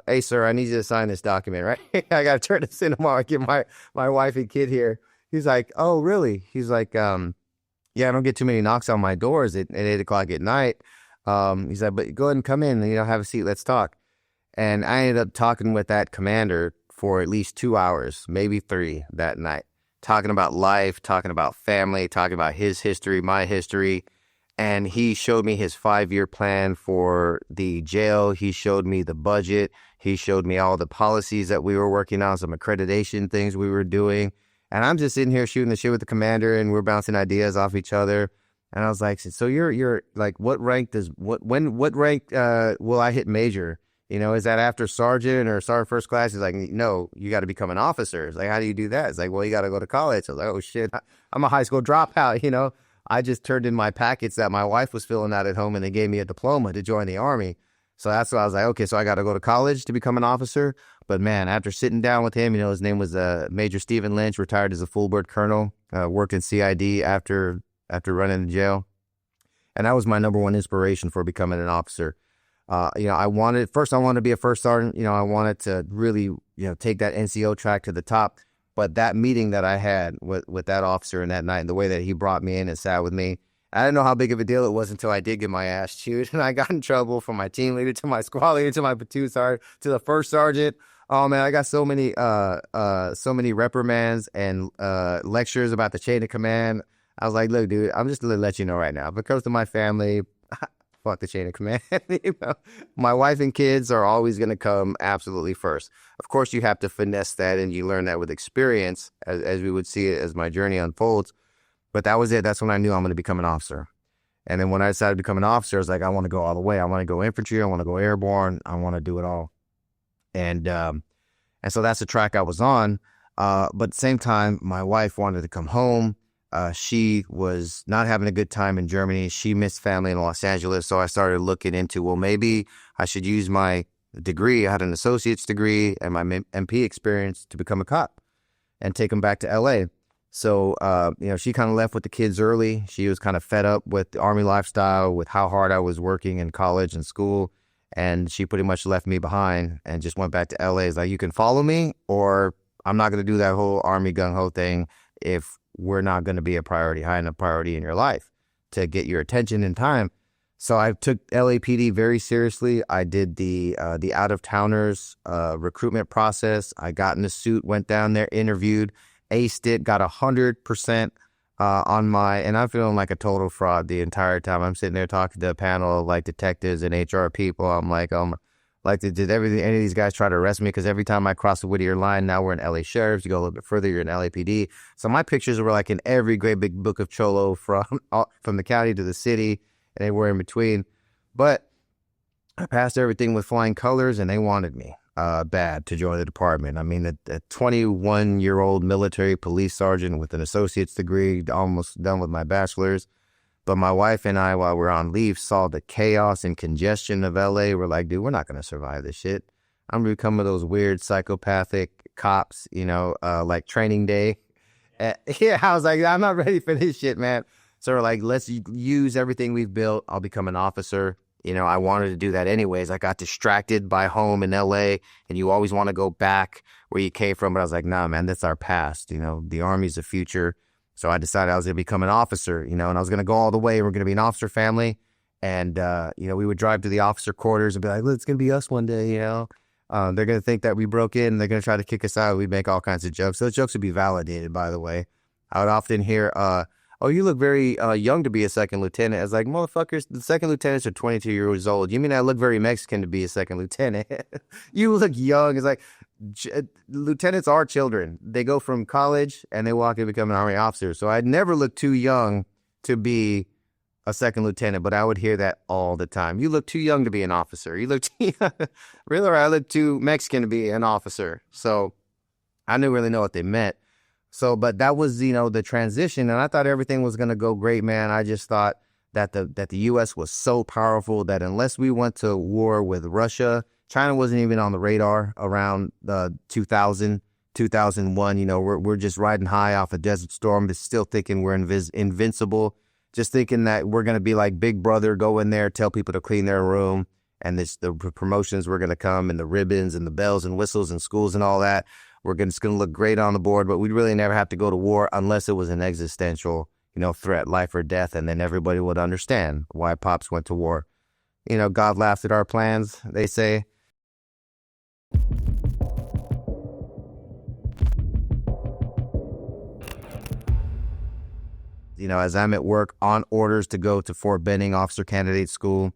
Speaker 1: Hey, sir, I need you to sign this document, right? I got to turn this in tomorrow. I get my wife and kid here. He's like, oh, really? He's like, yeah, I don't get too many knocks on my doors at 8 o'clock at night. He's like, but go ahead and come in and, have a seat. Let's talk. And I ended up talking with that commander for at least 2 hours, maybe 3 that night, talking about life, talking about family, talking about his history, my history. And he showed me his 5-year plan for the jail. He showed me the budget. He showed me all the policies that we were working on, some accreditation things we were doing. And I'm just sitting here shooting the shit with the commander, and we're bouncing ideas off each other. And I was like, so you're like, what rank will I hit major? Is that after sergeant or sergeant first class? He's like, no, you got to become an officer. It's like, how do you do that? It's like, well, you got to go to college. I was like, oh shit, I'm a high school dropout. I just turned in my packets that my wife was filling out at home, and they gave me a diploma to join the Army. So that's why I was like, okay, so I got to go to college to become an officer. But man, after sitting down with him, his name was Major Stephen Lynch, retired as a full bird colonel, worked in CID after running the jail. And that was my number one inspiration for becoming an officer. I wanted to be a first sergeant. I wanted to really, take that NCO track to the top. But that meeting that I had with that officer in that night, and the way that he brought me in and sat with me, I didn't know how big of a deal it was until I did get my ass chewed, and I got in trouble from my team leader to my squad leader to my platoon sergeant to the first sergeant. Oh man, I got so many reprimands and lectures about the chain of command. I was like, look, dude, I'm just gonna let you know right now. If it comes to my family, fuck the chain of command. My wife and kids are always gonna come absolutely first. Of course, you have to finesse that, and you learn that with experience, as we would see it as my journey unfolds. But that was it. That's when I knew I'm going to become an officer. And then when I decided to become an officer, I was like, I want to go all the way. I want to go infantry. I want to go airborne. I want to do it all. And so that's the track I was on. But at the same time, my wife wanted to come home. She was not having a good time in Germany. She missed family in Los Angeles. So I started looking into, well, maybe I should use my degree. I had an associate's degree and my MP experience to become a cop and take them back to LA. So, she kind of left with the kids early. She was kind of fed up with the Army lifestyle, with how hard I was working in college and school. And she pretty much left me behind and just went back to LA. It's like, you can follow me, or I'm not going to do that whole Army gung-ho thing if we're not going to be a priority, high enough priority in your life to get your attention in time. So I took LAPD very seriously. I did the out-of-towners recruitment process. I got in a suit, went down there, interviewed, aced it, got 100% and I'm feeling like a total fraud the entire time. I'm sitting there talking to a panel of like detectives and HR people. I'm like, did any of these guys try to arrest me? Because every time I cross the Whittier line, now we're in LA Sheriffs. You go a little bit further, you're in LAPD. So my pictures were like in every great big book of Cholo from the county to the city, and they were in between. But I passed everything with flying colors, and they wanted me bad to join the department. I mean, a 21-year-old military police sergeant with an associate's degree, almost done with my bachelor's. But my wife and I, while we're on leave, saw the chaos and congestion of LA. We're like, dude, we're not going to survive this shit. I'm going to become one of those weird psychopathic cops, like Training Day. Yeah, I was like, I'm not ready for this shit, man. So we're like, let's use everything we've built. I'll become an officer. I wanted to do that anyways. I got distracted by home in LA, and you always want to go back where you came from. But I was like, nah, man, that's our past. The Army's the future. So I decided I was going to become an officer, and I was going to go all the way. We're going to be an officer family. And, we would drive to the officer quarters and be like, look, it's going to be us one day, They're going to think that we broke in, and they're going to try to kick us out. We'd make all kinds of jokes. Those jokes would be validated, by the way. I would often hear, oh, you look very young to be a second lieutenant. I was like, motherfuckers, the second lieutenants are 22 years old. You mean I look very Mexican to be a second lieutenant? You look young. It's like, lieutenants are children. They go from college and they walk and become an Army officer. So I'd never look too young to be a second lieutenant, but I would hear that all the time. You look too young to be an officer. You look too really, I look too Mexican to be an officer. So I didn't really know what they meant. So, but that was, the transition, and I thought everything was going to go great, man. I just thought that the U.S. was so powerful that unless we went to war with Russia, China wasn't even on the radar around 2000, 2001. We're just riding high off a Desert Storm, but still thinking we're invincible, just thinking that we're going to be like Big Brother, go in there, tell people to clean their room, and the promotions were going to come, and the ribbons and the bells and whistles and schools and all that. It's going to look great on the board, but we'd really never have to go to war unless it was an existential, threat, life or death, and then everybody would understand why Pops went to war. God laughed at our plans, they say. As I'm at work on orders to go to Fort Benning Officer Candidate School,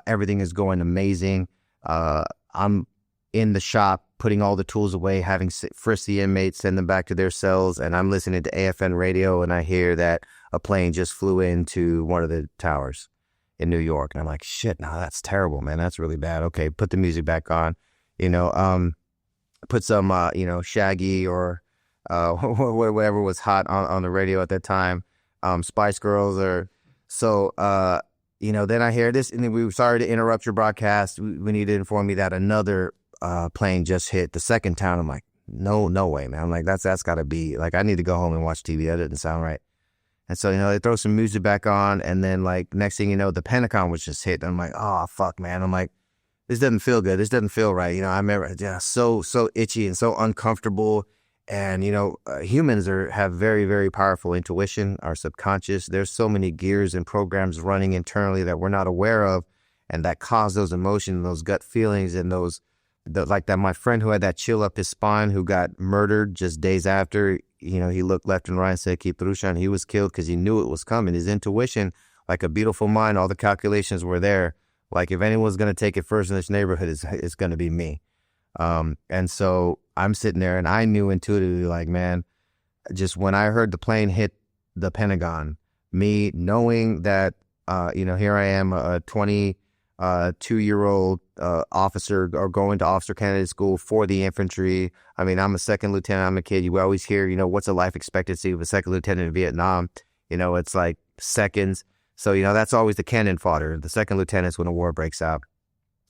Speaker 1: everything is going amazing. I'm in the shop, putting all the tools away, having frisked the inmates, send them back to their cells, and I'm listening to AFN radio, and I hear that a plane just flew into one of the towers in New York. And I'm like, shit, no, that's terrible, man. That's really bad. Okay, put the music back on, put some, Shaggy or whatever was hot on the radio at that time, Spice Girls or so, then I hear this, and then we sorry to interrupt your broadcast. We need to inform you that another plane just hit the second town. I'm like, no way, man. I'm like, that's got to be, like, I need to go home and watch TV. That didn't sound right. And so, they throw some music back on, and then, like, next thing you know, the Pentagon was just hit. And I'm like, oh, fuck, man. I'm like, this doesn't feel good. This doesn't feel right. I remember, so itchy and so uncomfortable. And, humans have very, very powerful intuition, our subconscious. There's so many gears and programs running internally that we're not aware of, and that cause those emotions, those gut feelings, and like that, my friend who had that chill up his spine, who got murdered just days after, he looked left and right and said, keep Rushan. He was killed because he knew it was coming. His intuition, like a beautiful mind, all the calculations were there. Like, if anyone's going to take it first in this neighborhood, it's going to be me. And so I'm sitting there, and I knew intuitively, like, man, just when I heard the plane hit the Pentagon, me knowing that, here I am, a 22-year-old officer, or going to officer candidate school for the infantry. I mean, I'm a second lieutenant. I'm a kid. You always hear, what's the life expectancy of a second lieutenant in Vietnam? It's like seconds. So, that's always the cannon fodder. The second lieutenant's when a war breaks out.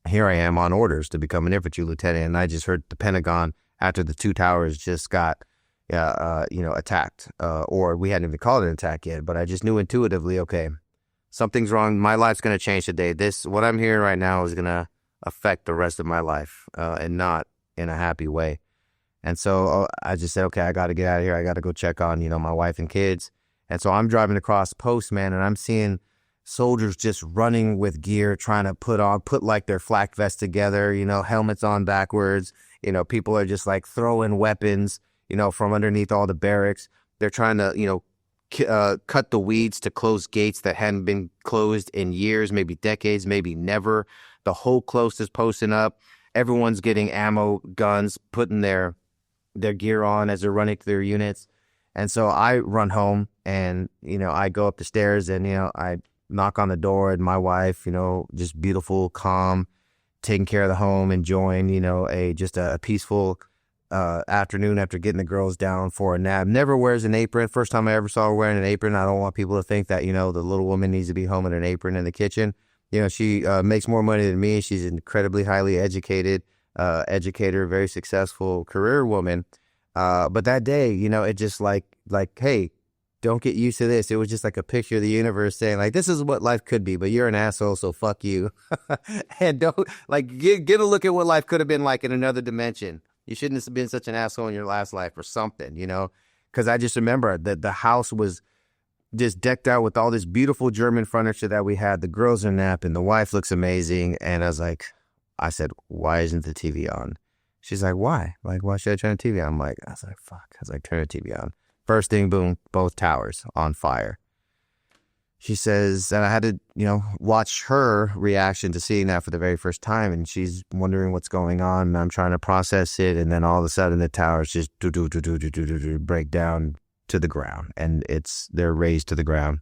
Speaker 1: Here I am on orders to become an infantry lieutenant, and I just heard the Pentagon after the two towers just got, attacked. Or we hadn't even called it an attack yet, but I just knew intuitively, okay, something's wrong. My life's going to change today. What I'm hearing right now is going to affect the rest of my life, and not in a happy way. And so I just said, okay, I got to get out of here. I got to go check on, my wife and kids. And so I'm driving across post, man, and I'm seeing soldiers just running with gear, trying to put like their flak vest together, helmets on backwards. People are just like throwing weapons, from underneath all the barracks. They're trying to, cut the weeds to close gates that hadn't been closed in years, maybe decades, maybe never. The whole close is posting up. Everyone's getting ammo, guns, putting their gear on as they're running to their units. And so I run home and, I go up the stairs and, I knock on the door and my wife, just beautiful, calm, taking care of the home, enjoying, just a peaceful afternoon after getting the girls down for a nap. Never wears an apron. First time I ever saw her wearing an apron. I don't want people to think that, the little woman needs to be home in an apron in the kitchen. She makes more money than me. She's an incredibly highly educated educator, very successful career woman. But that day, it just like, hey, don't get used to this. It was just like a picture of the universe saying like, this is what life could be, but you're an asshole, so fuck you. And don't get a look at what life could have been like in another dimension. You shouldn't have been such an asshole in your last life or something, because I just remember that the house was just decked out with all this beautiful German furniture that we had. The girls are napping. The wife looks amazing. And I said, why isn't the TV on? She's like, why? Like, why should I turn the TV on? I was like, fuck. Turn the TV on. First thing, boom, both towers on fire. She says, and I had to, watch her reaction to seeing that for the very first time. And she's wondering what's going on. And I'm trying to process it. And then all of a sudden the towers just break down to the ground. And they're raised to the ground.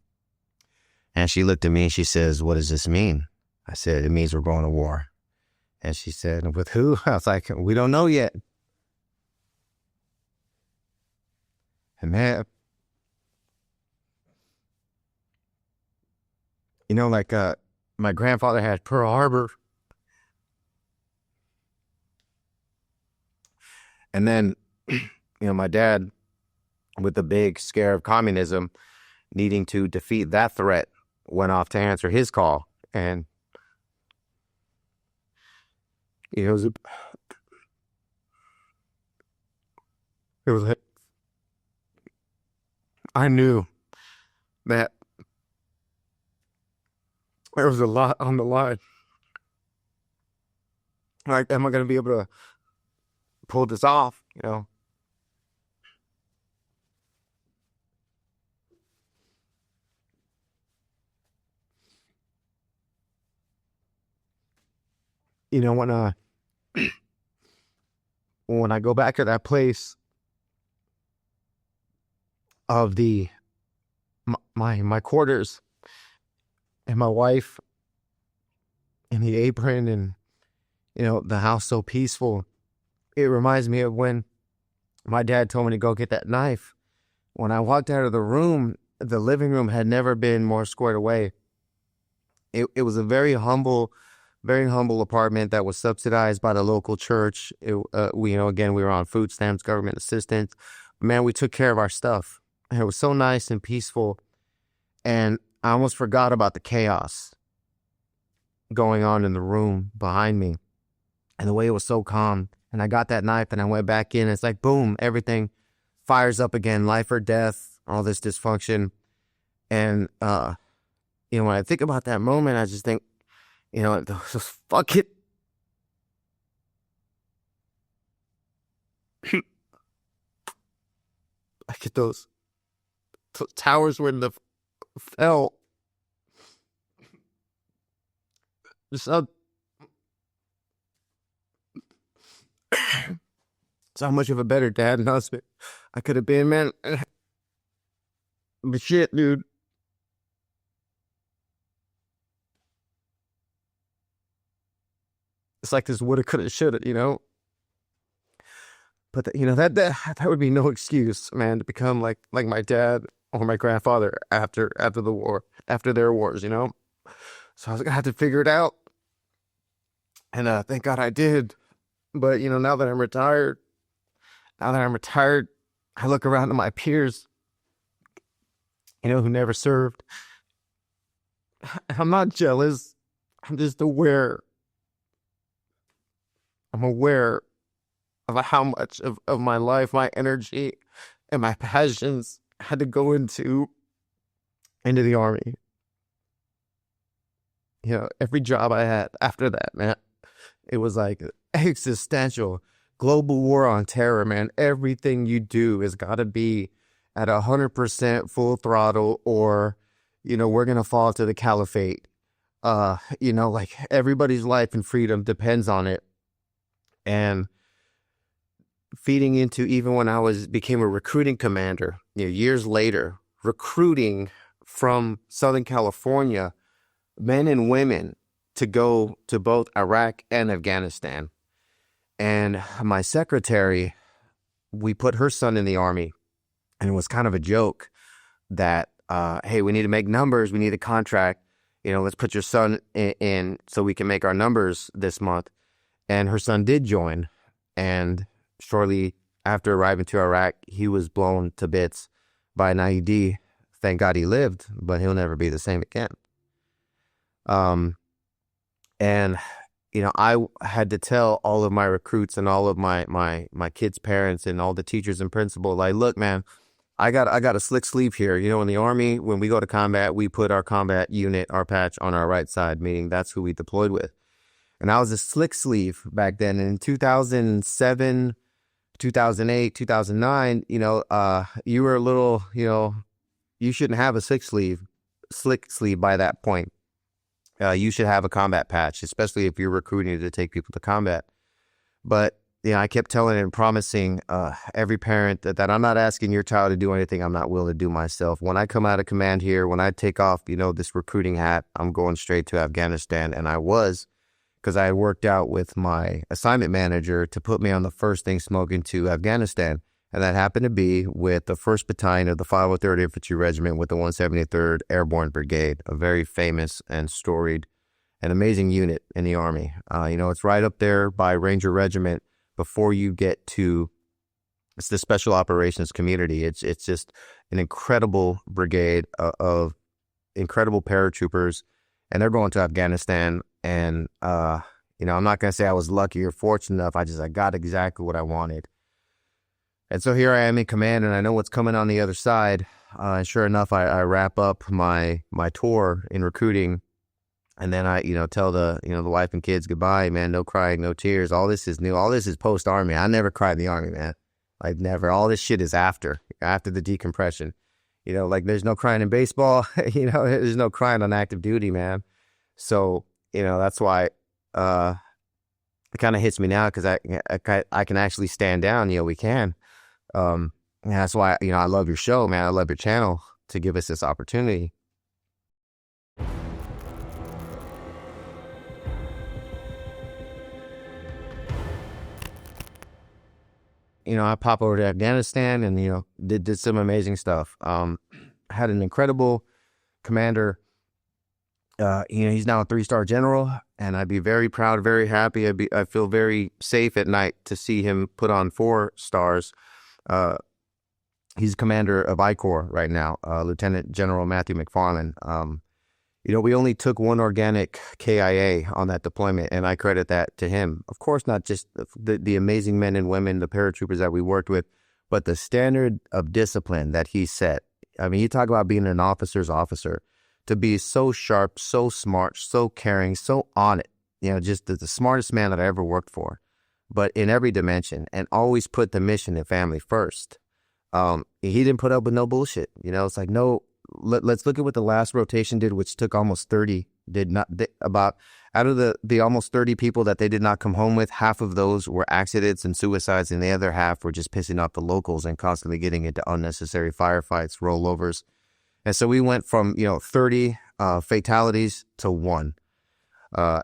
Speaker 1: And she looked at me and she says, what does this mean? I said, it means we're going to war. And she said, with who? I was like, we don't know yet. And man, my grandfather had Pearl Harbor. And then, my dad, with the big scare of communism, needing to defeat that threat, went off to answer his call. And it was I knew that there was a lot on the line. Like, am I going to be able to pull this off? When I go back to that place of my quarters and my wife and the apron and, the house so peaceful, it reminds me of when my dad told me to go get that knife. When I walked out of the room, the living room had never been more squared away. It was a very humble apartment that was subsidized by the local church. We were on food stamps, government assistance. Man, we took care of our stuff. And it was so nice and peaceful. And I almost forgot about the chaos going on in the room behind me and the way it was so calm. And I got that knife and I went back in. It's like, boom, everything fires up again, life or death, all this dysfunction. And, when I think about that moment, I just think, just fuck it. I get those towers when the fell. Just so much of a better dad and husband I could have been, man. But shit, dude. It's like this woulda, coulda, shoulda, But that would be no excuse, man, to become like my dad or my grandfather after the war, after their wars, So I was gonna have to figure it out, and thank God I did. But now that I'm retired, I look around at my peers, who never served. I'm not jealous. I'm just aware. I'm aware of how much of my life, my energy, and my passions had to go into the Army. Every job I had after that, man, it was like existential global war on terror, man. Everything you do has got to be at 100% full throttle, or, we're going to fall to the caliphate. Like everybody's life and freedom depends on it. And feeding into, even when became a recruiting commander, years later, recruiting from Southern California, men and women to go to both Iraq and Afghanistan. And my secretary, we put her son in the Army, and it was kind of a joke that, hey, we need to make numbers. We need a contract. Let's put your son in so we can make our numbers this month. And her son did join. And shortly after arriving to Iraq, he was blown to bits by an IED. Thank God he lived, but he'll never be the same again. And I had to tell all of my recruits and all of my kids' parents and all the teachers and principals, like, look, man, I got a slick sleeve here. In the Army, when we go to combat, we put our combat unit, our patch, on our right side, meaning that's who we deployed with. And I was a slick sleeve back then. And in 2007, 2008, 2009, you were a little, you shouldn't have a slick sleeve by that point. You should have a combat patch, especially if you're recruiting to take people to combat. But, I kept telling and promising every parent that I'm not asking your child to do anything I'm not willing to do myself. When I come out of command here, when I take off, this recruiting hat, I'm going straight to Afghanistan. And I was, because I had worked out with my assignment manager to put me on the first thing smoking to Afghanistan. And that happened to be with the 1st Battalion of the 503rd Infantry Regiment with the 173rd Airborne Brigade, a very famous and storied and amazing unit in the Army. It's right up there by Ranger Regiment before you get to, it's the Special Operations community. It's just an incredible brigade of incredible paratroopers, and they're going to Afghanistan. And, I'm not going to say I was lucky or fortunate enough. I got exactly what I wanted. And so here I am in command, and I know what's coming on the other side. And sure enough, I wrap up my tour in recruiting, and then I, tell the wife and kids goodbye, man. No crying, no tears. All this is new. All this is post-Army. I never cried in the Army, man. Like, never. All this shit is after the decompression. Like, there's no crying in baseball. There's no crying on active duty, man. So, that's why it kind of hits me now, because I can actually stand down. We can. And that's why, I love your show, man. I love your channel to give us this opportunity. I pop over to Afghanistan and, did some amazing stuff. Had an incredible commander. He's now a 3-star general, and I'd be very proud, very happy. I feel very safe at night to see him put on 4 stars. He's commander of I Corps right now, Lieutenant General Matthew McFarland. We only took 1 organic KIA on that deployment, and I credit that to him. Of course, not just the amazing men and women, the paratroopers that we worked with, but the standard of discipline that he set. I mean, you talk about being an officer's officer, to be so sharp, so smart, so caring, so on it. Just the smartest man that I ever worked for, but in every dimension, and always put the mission and family first. He didn't put up with no bullshit. It's like, no, let's look at what the last rotation did, which took almost 30. Out of the almost 30 people that they did not come home with, half of those were accidents and suicides, and the other half were just pissing off the locals and constantly getting into unnecessary firefights, rollovers. And so we went from 30 fatalities to 1,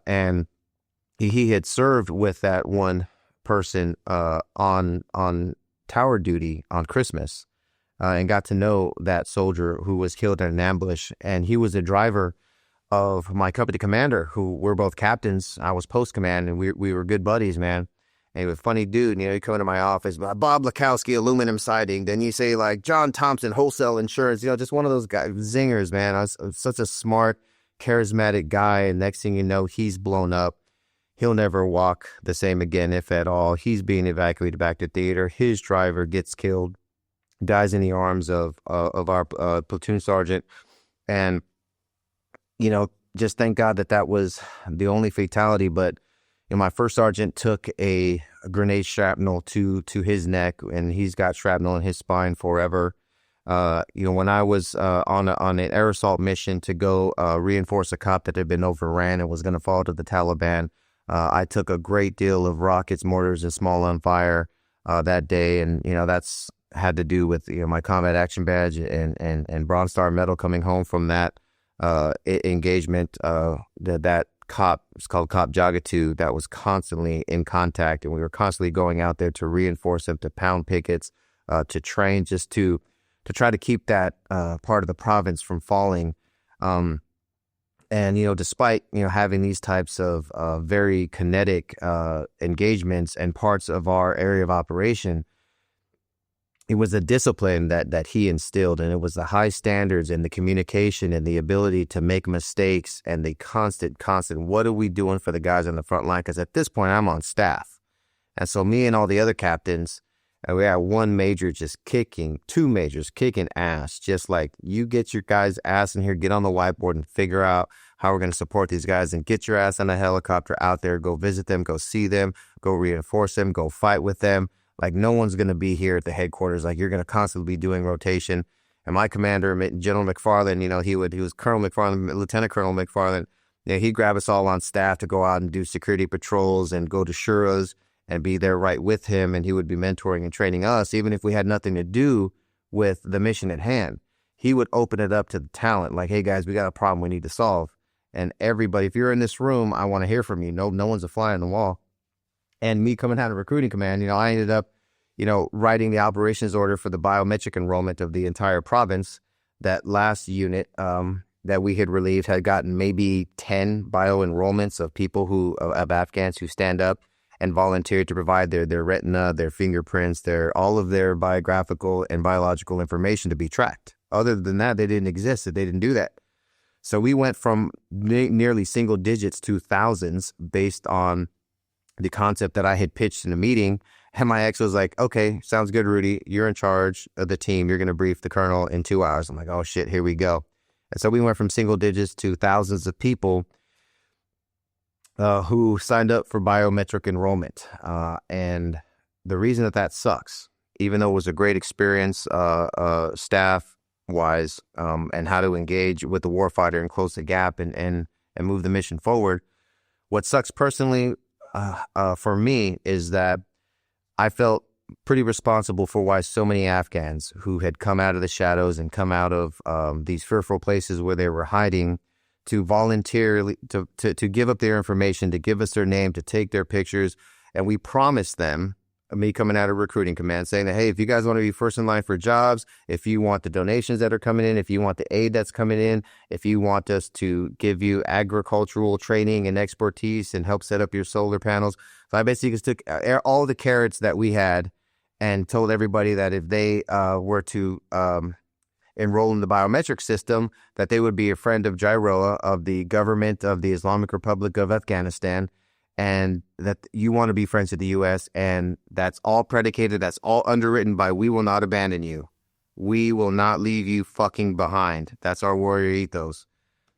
Speaker 1: and he had served with that one person on tower duty on Christmas, and got to know that soldier who was killed in an ambush. And he was the driver of my company commander, who we're both captains. I was post command, and we were good buddies, man. And he was a funny dude. You come into my office, Bob Lakowski, aluminum siding. Then you say, like, John Thompson, wholesale insurance. Just one of those guys, zingers, man. I was such a smart, charismatic guy. And next thing you know, he's blown up. He'll never walk the same again, if at all. He's being evacuated back to theater. His driver gets killed, dies in the arms of our platoon sergeant. And, just thank God that was the only fatality. But my first sergeant took a grenade shrapnel to his neck, and he's got shrapnel in his spine forever. When I was on an air assault mission to go reinforce a cop that had been overran and was going to fall to the Taliban, I took a great deal of rockets, mortars, and small on fire that day, and that's had to do with my combat action badge and Bronze Star medal coming home from that engagement. That cop, it's called Cop Jagatu, that was constantly in contact, and we were constantly going out there to reinforce them, to pound pickets, to train, just to try to keep that part of the province from falling. And despite having these types of very kinetic engagements and parts of our area of operation, it was a discipline that he instilled, and it was the high standards and the communication and the ability to make mistakes and the constant, what are we doing for the guys on the front line? Because at this point, I'm on staff. And so me and all the other captains, we had one major two majors kicking ass, just like, you get your guys' ass in here, get on the whiteboard and figure out how we're going to support these guys, and get your ass on a helicopter out there, go visit them, go see them, go reinforce them, go fight with them. Like, no one's going to be here at the headquarters. Like, you're going to constantly be doing rotation. And my commander, General McFarland, he was Colonel McFarland, Lieutenant Colonel McFarland. He'd grab us all on staff to go out and do security patrols and go to shuras and be there right with him. And he would be mentoring and training us, even if we had nothing to do with the mission at hand. He would open it up to the talent. Like, hey guys, we got a problem we need to solve. And everybody, if you're in this room, I want to hear from you. No one's a fly on the wall. And me coming out of recruiting command, I ended up, writing the operations order for the biometric enrollment of the entire province. That last unit that we had relieved had gotten maybe 10 bio enrollments of people of Afghans who stand up and volunteered to provide their retina, their fingerprints, all of their biographical and biological information to be tracked. Other than that, they didn't exist. They didn't do that. So we went from nearly single digits to thousands based on the concept that I had pitched in a meeting. And my ex was like, okay, sounds good, Rudy. You're in charge of the team. You're going to brief the colonel in 2 hours. I'm like, oh shit, here we go. And so we went from single digits to thousands of people who signed up for biometric enrollment. And the reason that sucks, even though it was a great experience staff-wise, and how to engage with the warfighter and close the gap and move the mission forward, what sucks personally for me is that I felt pretty responsible for why so many Afghans who had come out of the shadows and come out of these fearful places where they were hiding to voluntarily to give up their information, to give us their name, to take their pictures. And we promised them, me coming out of recruiting command, saying that, hey, if you guys want to be first in line for jobs, if you want the donations that are coming in, if you want the aid that's coming in, if you want us to give you agricultural training and expertise and help set up your solar panels. So I basically just took all the carrots that we had and told everybody that if they were to enroll in the biometric system, that they would be a friend of JIROA, of the government of the Islamic Republic of Afghanistan, and that you want to be friends with the U.S. And that's all predicated, that's all underwritten by, we will not abandon you. We will not leave you fucking behind. That's our warrior ethos,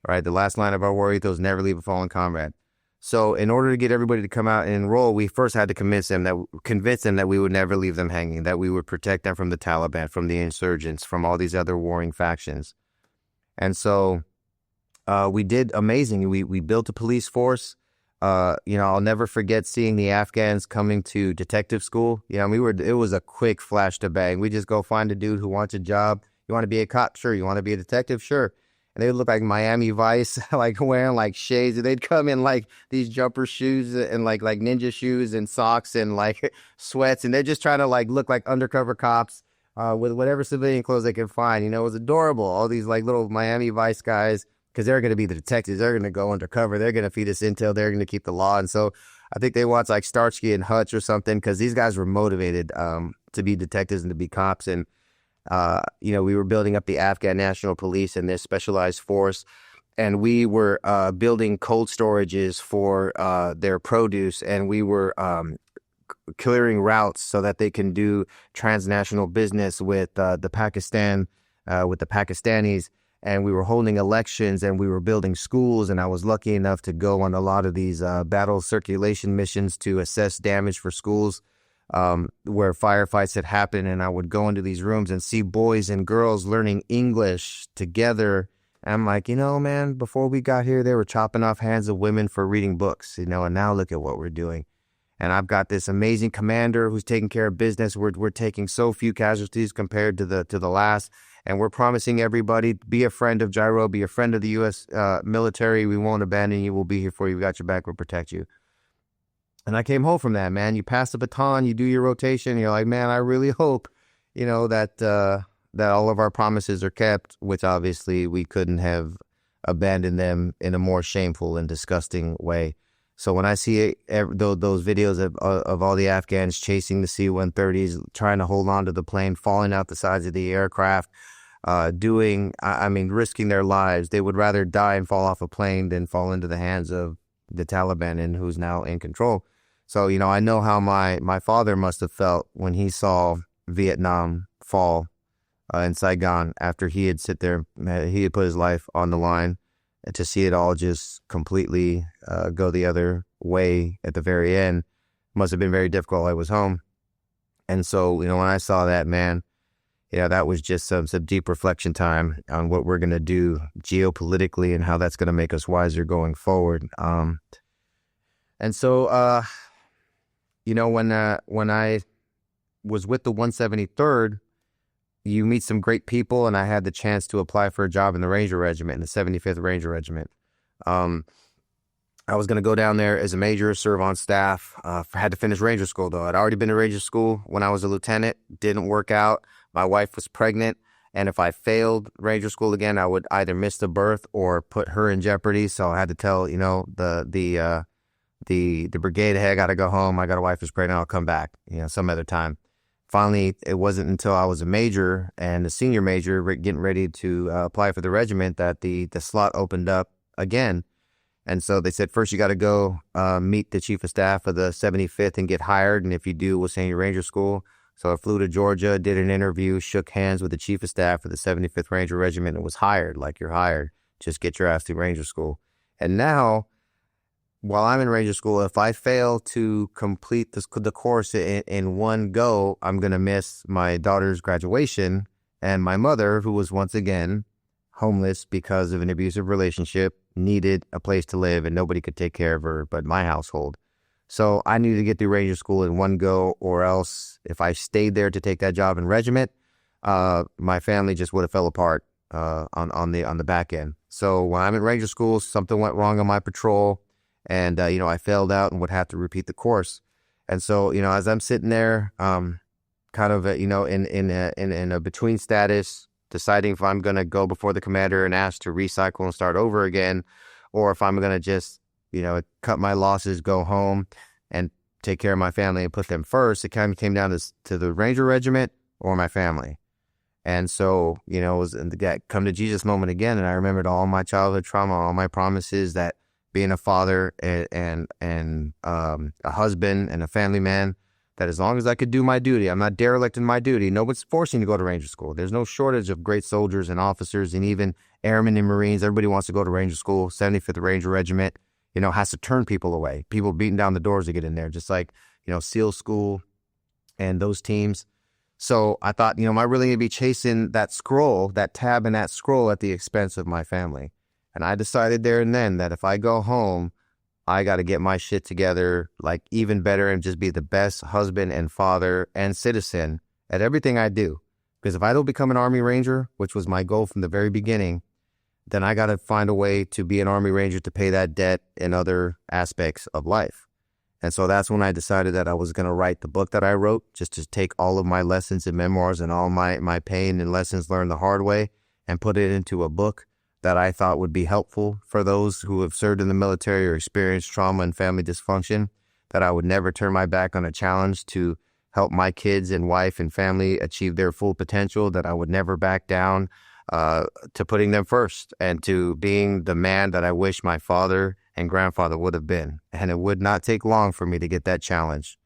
Speaker 1: right? The last line of our warrior ethos, never leave a fallen comrade. So in order to get everybody to come out and enroll, we first had to convince them that we would never leave them hanging, that we would protect them from the Taliban, from the insurgents, from all these other warring factions. And so we did amazing. We built a police force. I'll never forget seeing the Afghans coming to detective school. It was a quick flash to bang. We just go find a dude who wants a job. You want to be a cop? Sure. You want to be a detective? Sure. And they would look like Miami Vice, like wearing like shades. They'd come in like these jumper shoes and like ninja shoes and socks and like sweats. And they're just trying to like look like undercover cops with whatever civilian clothes they could find. It was adorable. All these like little Miami Vice guys, because they're going to be the detectives. They're going to go undercover. They're going to feed us intel. They're going to keep the law. And so I think they watched like Starsky and Hutch or something, because these guys were motivated to be detectives and to be cops. And we were building up the Afghan National Police and their specialized force, and we were building cold storages for their produce, and we were clearing routes so that they can do transnational business with the Pakistanis, and we were holding elections, and we were building schools, and I was lucky enough to go on a lot of these battle circulation missions to assess damage for schools where firefights had happened, and I would go into these rooms and see boys and girls learning English together. And I'm like, man, before we got here, they were chopping off hands of women for reading books, and now look at what we're doing. And I've got this amazing commander who's taking care of business. We're taking so few casualties compared to the last. And we're promising everybody, be a friend of Gyro, be a friend of the U.S. Military. We won't abandon you. We'll be here for you. We got your back. We'll protect you. And I came home from that, man. You pass the baton, you do your rotation. You're like, man, I really hope, that all of our promises are kept, which obviously we couldn't have abandoned them in a more shameful and disgusting way. So when I see those videos of all the Afghans chasing the C-130s, trying to hold on to the plane, falling out the sides of the aircraft, risking their lives, they would rather die and fall off a plane than fall into the hands of the Taliban and who's now in control. So, I know how my father must have felt when he saw Vietnam fall in Saigon after he had he had put his life on the line. To see it all just completely go the other way at the very end must have been very difficult. I was home. And so, when I saw that, man, that was just some deep reflection time on what we're going to do geopolitically and how that's going to make us wiser going forward. And so, when I was with the 173rd, you meet some great people, and I had the chance to apply for a job in the Ranger Regiment, in the 75th Ranger Regiment. I was going to go down there as a major, serve on staff. Had to finish Ranger School, though. I'd already been to Ranger School when I was a lieutenant. Didn't work out. My wife was pregnant, and if I failed Ranger School again, I would either miss the birth or put her in jeopardy. So I had to tell, the brigade, hey, I got to go home. I got a wife who's pregnant. I'll come back, some other time. Finally, it wasn't until I was a major and a senior major getting ready to apply for the regiment that the slot opened up again. And so they said, first you got to go meet the chief of staff of the 75th and get hired. And if you do, we'll send you to Ranger School. So I flew to Georgia, did an interview, shook hands with the chief of staff of the 75th Ranger Regiment, and was hired. Like, you're hired. Just get your ass to Ranger School. And now, while I'm in Ranger School, if I fail to complete the course in one go, I'm going to miss my daughter's graduation. And my mother, who was once again homeless because of an abusive relationship, needed a place to live, and nobody could take care of her but my household. So I needed to get through Ranger School in one go, or else if I stayed there to take that job in regiment, my family just would have fell apart on the back end. So when I'm in Ranger School, something went wrong on my patrol. And, I failed out and would have to repeat the course. And so, as I'm sitting there, kind of, in a between status, deciding if I'm going to go before the commander and ask to recycle and start over again, or if I'm going to just, cut my losses, go home and take care of my family and put them first, it kind of came down to the Ranger Regiment or my family. And so, it was that come to Jesus moment again. And I remembered all my childhood trauma, all my promises that being a father and a husband and a family man, that as long as I could do my duty, I'm not derelict in my duty. Nobody's forcing you to go to Ranger School. There's no shortage of great soldiers and officers and even airmen and Marines. Everybody wants to go to Ranger School. 75th Ranger Regiment, has to turn people away. People beating down the doors to get in there, just like, SEAL School and those teams. So I thought, am I really going to be chasing that scroll, that tab in that scroll at the expense of my family? And I decided there and then that if I go home, I got to get my shit together, like even better, and just be the best husband and father and citizen at everything I do. Because if I don't become an Army Ranger, which was my goal from the very beginning, then I got to find a way to be an Army Ranger to pay that debt in other aspects of life. And so that's when I decided that I was going to write the book that I wrote, just to take all of my lessons and memoirs and all my pain and lessons learned the hard way and put it into a book that I thought would be helpful for those who have served in the military or experienced trauma and family dysfunction, that I would never turn my back on a challenge to help my kids and wife and family achieve their full potential, that I would never back down to putting them first and to being the man that I wish my father and grandfather would have been. And it would not take long for me to get that challenge.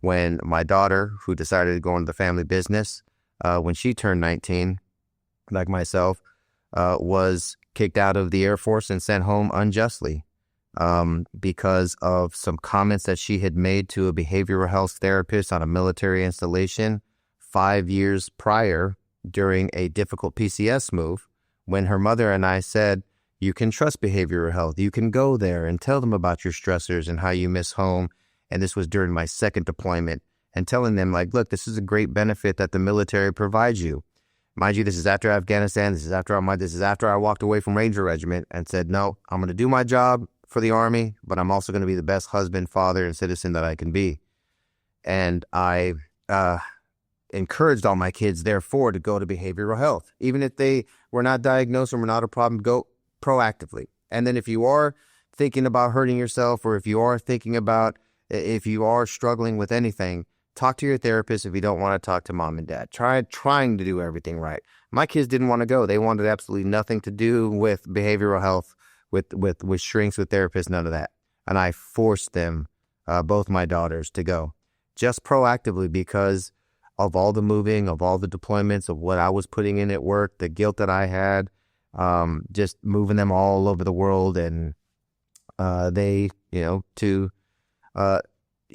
Speaker 1: When my daughter, who decided to go into the family business, when she turned 19, like myself, was kicked out of the Air Force and sent home unjustly because of some comments that she had made to a behavioral health therapist on a military installation 5 years prior during a difficult PCS move, when her mother and I said, you can trust behavioral health. You can go there and tell them about your stressors and how you miss home. And this was during my second deployment, and telling them, like, look, this is a great benefit that the military provides you. Mind you, this is after Afghanistan. This is after I walked away from Ranger Regiment and said, no, I'm going to do my job for the Army, but I'm also going to be the best husband, father, and citizen that I can be. And I encouraged all my kids, therefore, to go to behavioral health. Even if they were not diagnosed or were not a problem, go proactively. And then if you are thinking about hurting yourself, or if you are struggling with anything, talk to your therapist if you don't want to talk to mom and dad. Trying to do everything right. My kids didn't want to go. They wanted absolutely nothing to do with behavioral health, with shrinks, with therapists, none of that. And I forced them, both my daughters, to go. Just proactively, because of all the moving, of all the deployments, of what I was putting in at work, the guilt that I had, just moving them all over the world. And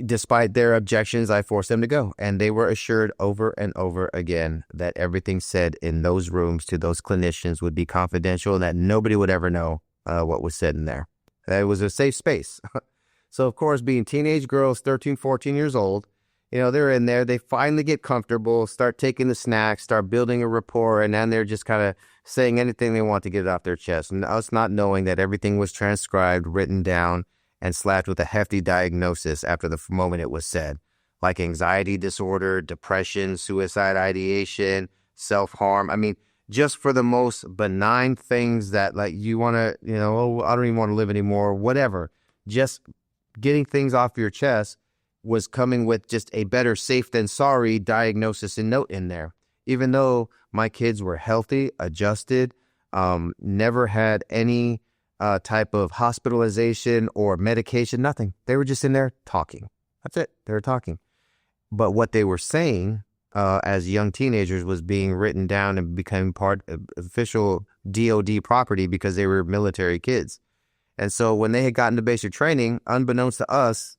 Speaker 1: despite their objections, I forced them to go. And they were assured over and over again that everything said in those rooms to those clinicians would be confidential, and that nobody would ever know what was said in there. It was a safe space. So, of course, being teenage girls, 13, 14 years old, they're in there. They finally get comfortable, start taking the snacks, start building a rapport, and then they're just kind of saying anything they want to get it off their chest. And us not knowing that everything was transcribed, written down, and slapped with a hefty diagnosis after the moment it was said, like anxiety disorder, depression, suicide ideation, self-harm. I mean, just for the most benign things that, like, you want to, oh, I don't even want to live anymore, whatever. Just getting things off your chest was coming with just a better safe than sorry diagnosis and note in there. Even though my kids were healthy, adjusted, never had any type of hospitalization or medication, nothing. They were just in there talking. That's it. They were talking. But what they were saying as young teenagers was being written down and becoming part of official DOD property because they were military kids. And so when they had gotten to basic training, unbeknownst to us,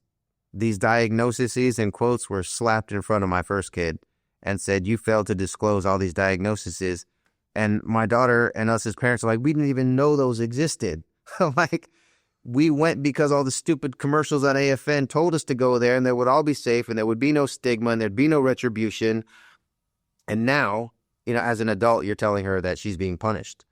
Speaker 1: these diagnoses and quotes were slapped in front of my first kid and said, you failed to disclose all these diagnoses. And my daughter and us as parents are like, we didn't even know those existed. Like, we went because all the stupid commercials on AFN told us to go there, and they would all be safe, and there would be no stigma, and there'd be no retribution. And now, as an adult, you're telling her that she's being punished.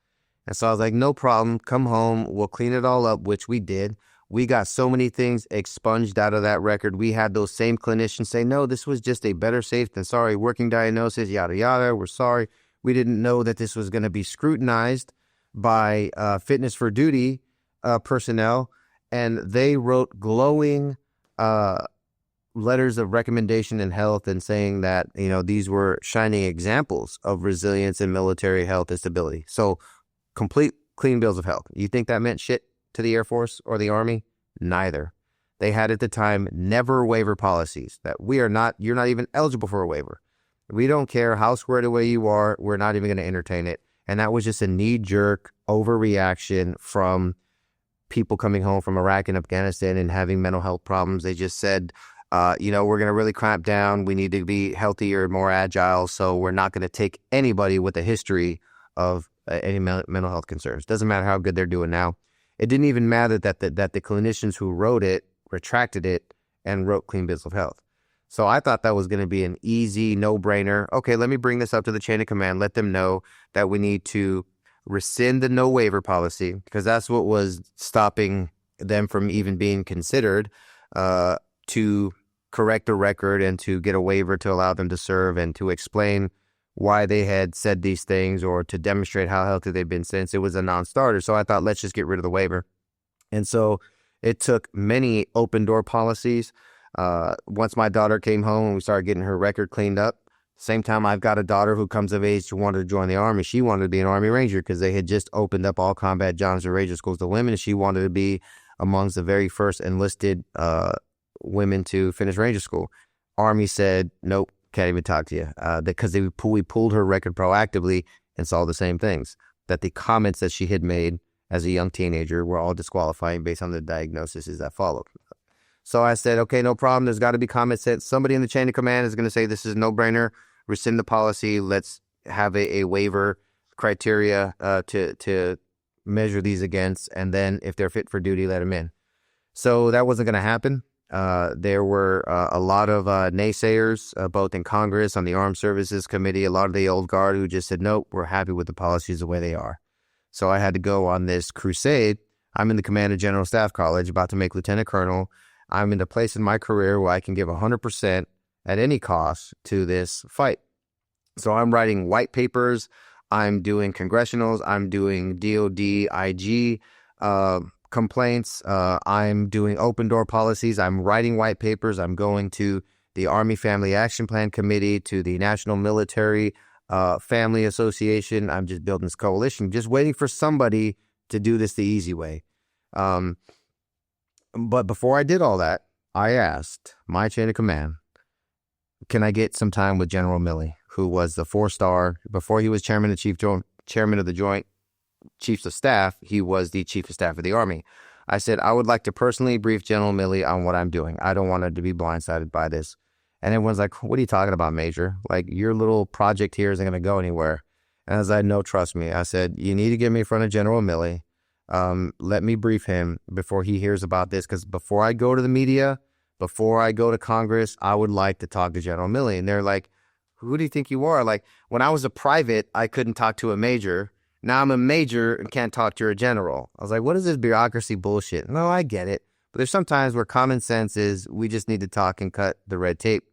Speaker 1: And so I was like, no problem. Come home. We'll clean it all up, which we did. We got so many things expunged out of that record. We had those same clinicians say, no, this was just a better safe than sorry working diagnosis, yada, yada. We're sorry. We didn't know that this was going to be scrutinized by fitness for duty personnel. And they wrote glowing letters of recommendation and health, and saying that, these were shining examples of resilience in military health and stability. So complete clean bills of health. You think that meant shit to the Air Force or the Army? Neither. They had at the time never waiver policies that you're not even eligible for a waiver. We don't care how squared away you are. We're not even going to entertain it. And that was just a knee-jerk overreaction from people coming home from Iraq and Afghanistan and having mental health problems. They just said, we're going to really clamp down. We need to be healthier, more agile. So we're not going to take anybody with a history of any mental health concerns. Doesn't matter how good they're doing now. It didn't even matter that the clinicians who wrote it retracted it and wrote clean bills of health. So I thought that was going to be an easy no-brainer. Okay, let me bring this up to the chain of command. Let them know that we need to rescind the no waiver policy, because that's what was stopping them from even being considered to correct the record and to get a waiver to allow them to serve and to explain why they had said these things or to demonstrate how healthy they've been since. It was a non-starter. So I thought, let's just get rid of the waiver. And so it took many open door policies. Once my daughter came home and we started getting her record cleaned up, same time I've got a daughter who comes of age who wanted to join the Army. She wanted to be an Army Ranger because they had just opened up all combat jobs and Ranger schools to women. And she wanted to be amongst the very first enlisted women to finish Ranger school. Army said, nope, can't even talk to you, because we pulled her record proactively and saw the same things. that the comments that she had made as a young teenager were all disqualifying based on the diagnoses that followed. So I said, okay, no problem. There's got to be comments that somebody in the chain of command is going to say this is a no-brainer, rescind the policy. Let's have a waiver criteria to measure these against. And then if they're fit for duty, let them in. So that wasn't going to happen. There were a lot of naysayers, both in Congress, on the Armed Services Committee, a lot of the old guard who just said, nope, we're happy with the policies the way they are. So I had to go on this crusade. I'm in the Command of General Staff College, about to make Lieutenant Colonel. I'm in the place in my career where I can give 100% at any cost to this fight. So I'm writing white papers. I'm doing congressionals. I'm doing DOD, IG complaints. I'm doing open door policies. I'm writing white papers. I'm going to the Army Family Action Plan Committee, to the National Military Family Association. I'm just building this coalition, just waiting for somebody to do this the easy way. But before I did all that, I asked my chain of command, can I get some time with General Milley, who was the 4-star, before he was chairman of the Joint Chiefs of Staff, he was the Chief of Staff of the Army. I said, I would like to personally brief General Milley on what I'm doing. I don't want him to be blindsided by this. And everyone's like, what are you talking about, Major? Like, your little project here isn't going to go anywhere. And I was like, no, trust me. I said, you need to get me in front of General Milley. Let me brief him before he hears about this, because before I go to the media, before I go to Congress, I would like to talk to General Milley. And they're like, who do you think you are? Like, when I was a private, I couldn't talk to a major. Now I'm a major and can't talk to a general. I was like, what is this bureaucracy bullshit? No, I get it. But there's sometimes where common sense is we just need to talk and cut the red tape.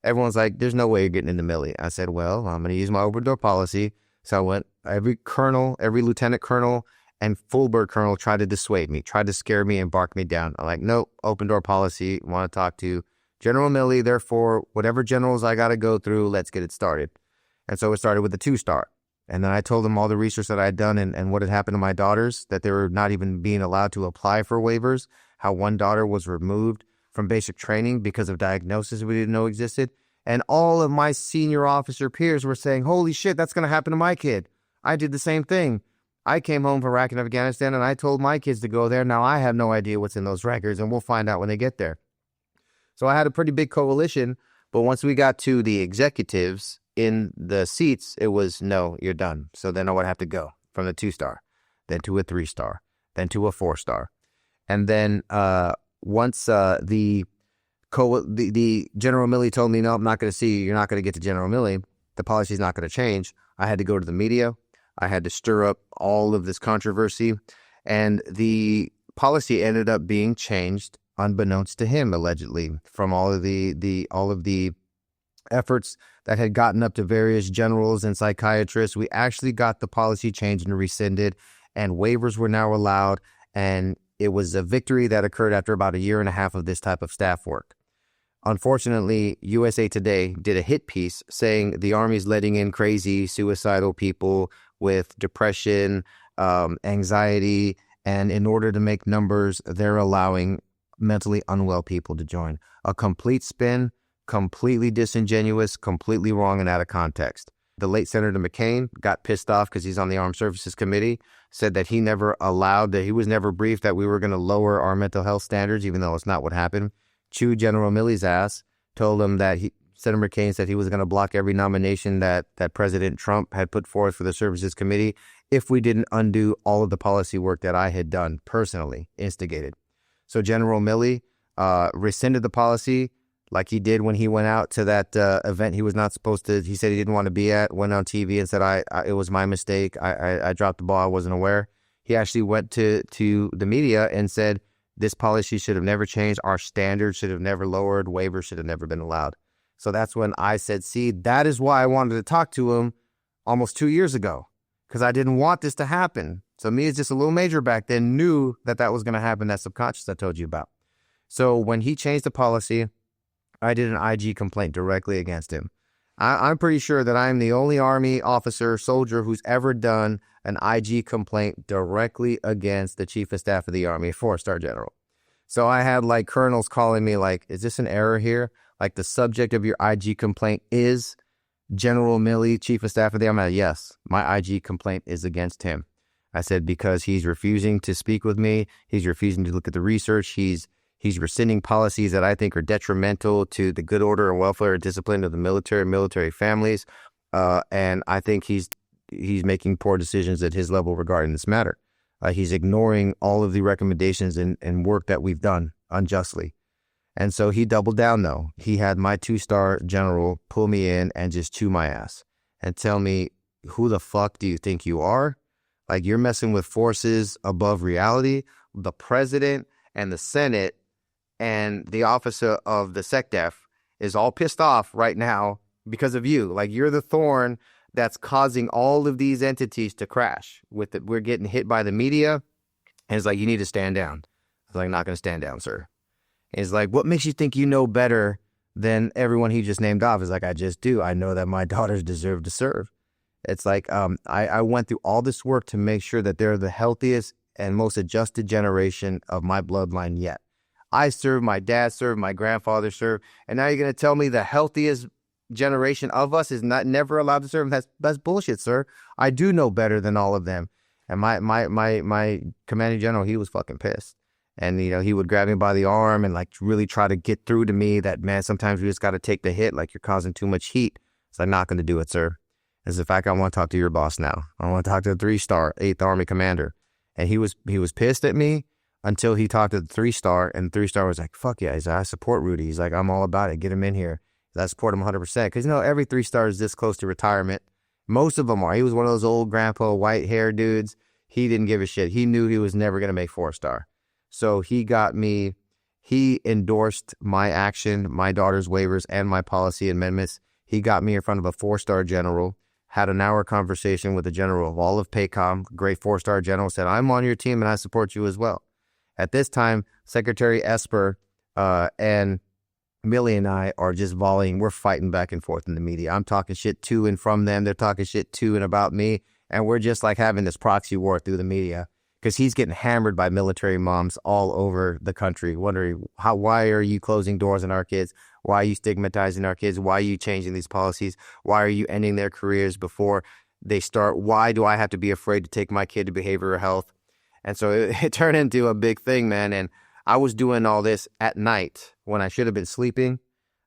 Speaker 1: Everyone's like, there's no way you're getting into Milley. I said, well, I'm going to use my open door policy. So I went, every colonel, every lieutenant colonel, and full bird colonel tried to dissuade me, tried to scare me and bark me down. I'm like, nope, open door policy, want to talk to General Milley. Therefore, whatever generals I got to go through, let's get it started. And so it started with the 2-star. And then I told them all the research that I had done and what had happened to my daughters, that they were not even being allowed to apply for waivers, how one daughter was removed from basic training because of diagnosis we didn't know existed. And all of my senior officer peers were saying, holy shit, that's going to happen to my kid. I did the same thing. I came home from Iraq and Afghanistan, and I told my kids to go there. Now I have no idea what's in those records, and we'll find out when they get there. So I had a pretty big coalition, but once we got to the executives in the seats, it was, no, you're done. So then I would have to go from the 2-star, then to a 3-star, then to a 4-star. And then once the General Milley told me, no, I'm not going to see you, you're not going to get to General Milley, the policy is not going to change, I had to go to the media. I had to stir up all of this controversy, and the policy ended up being changed unbeknownst to him, allegedly, from all of the efforts that had gotten up to various generals and psychiatrists. We actually got the policy changed and rescinded, and waivers were now allowed, and it was a victory that occurred after about 1.5 years of this type of staff work. Unfortunately, USA Today did a hit piece saying the Army's letting in crazy, suicidal people with depression, anxiety, and in order to make numbers, they're allowing mentally unwell people to join. A complete spin, completely disingenuous, completely wrong and out of context. The late Senator McCain got pissed off because he's on the Armed Services Committee, said that he was never briefed that we were going to lower our mental health standards, even though it's not what happened. Chewed General Milley's ass, told him that Senator McCain said he was going to block every nomination that President Trump had put forth for the Services Committee if we didn't undo all of the policy work that I had done personally, instigated. So General Milley rescinded the policy like he did when he went out to that event he was not supposed to. He said he didn't want to be at, went on TV and said, it was my mistake. I dropped the ball. I wasn't aware. He actually went to the media and said, this policy should have never changed. Our standards should have never lowered. Waivers should have never been allowed. So that's when I said, see, that is why I wanted to talk to him almost 2 years ago, because I didn't want this to happen. So me as just a little major back then knew that was going to happen, that subconscious I told you about. So when he changed the policy, I did an IG complaint directly against him. I'm pretty sure that I'm the only Army officer, soldier who's ever done an IG complaint directly against the Chief of Staff of the Army, a 4-star general. So I had like colonels calling me like, is this an error here? Like the subject of your IG complaint is General Milley, Chief of Staff of the Army? Yes, my IG complaint is against him. I said, because he's refusing to speak with me. He's refusing to look at the research. He's rescinding policies that I think are detrimental to the good order and welfare and discipline of the military families. And I think he's making poor decisions at his level regarding this matter. He's ignoring all of the recommendations and work that we've done unjustly. And so he doubled down, though. He had my 2-star general pull me in and just chew my ass and tell me, who the fuck do you think you are? Like, you're messing with forces above reality. The president and the Senate and the officer of the SecDef is all pissed off right now because of you. Like, you're the thorn that's causing all of these entities to crash. We're getting hit by the media. And it's like, you need to stand down. I was like, not going to stand down, sir. And he's like, what makes you think you know better than everyone he just named off? It's like, I just do. I know that my daughters deserve to serve. It's like, I went through all this work to make sure that they're the healthiest and most adjusted generation of my bloodline yet. I served, my dad served, my grandfather served, and now you're going to tell me the healthiest generation of us is never allowed to serve? That's bullshit, sir. I do know better than all of them. And my commanding general, he was fucking pissed. And, he would grab me by the arm and like really try to get through to me that, man, sometimes we just got to take the hit. Like, you're causing too much heat. It's like, not going to do it, sir. As a fact, I want to talk to your boss now. I want to talk to the 3-star 8th Army commander. And he was pissed at me until he talked to the 3-star, and the 3-star was like, fuck yeah. He's like, I support Rudy. He's like, I'm all about it. Get him in here. I support him 100%. Because, every 3-star is this close to retirement. Most of them are. He was one of those old grandpa white hair dudes. He didn't give a shit. He knew he was never going to make 4-star. So he endorsed my action, my daughter's waivers, and my policy amendments. He got me in front of a 4-star general, had an hour conversation with the general of all of PACOM, great 4-star general, said, I'm on your team and I support you as well. At this time, Secretary Esper and Millie and I are just volleying. We're fighting back and forth in the media. I'm talking shit to and from them. They're talking shit to and about me. And we're just like having this proxy war through the media because he's getting hammered by military moms all over the country, wondering why are you closing doors on our kids? Why are you stigmatizing our kids? Why are you changing these policies? Why are you ending their careers before they start? Why do I have to be afraid to take my kid to behavioral health? And so it turned into a big thing, man. And I was doing all this at night when I should have been sleeping.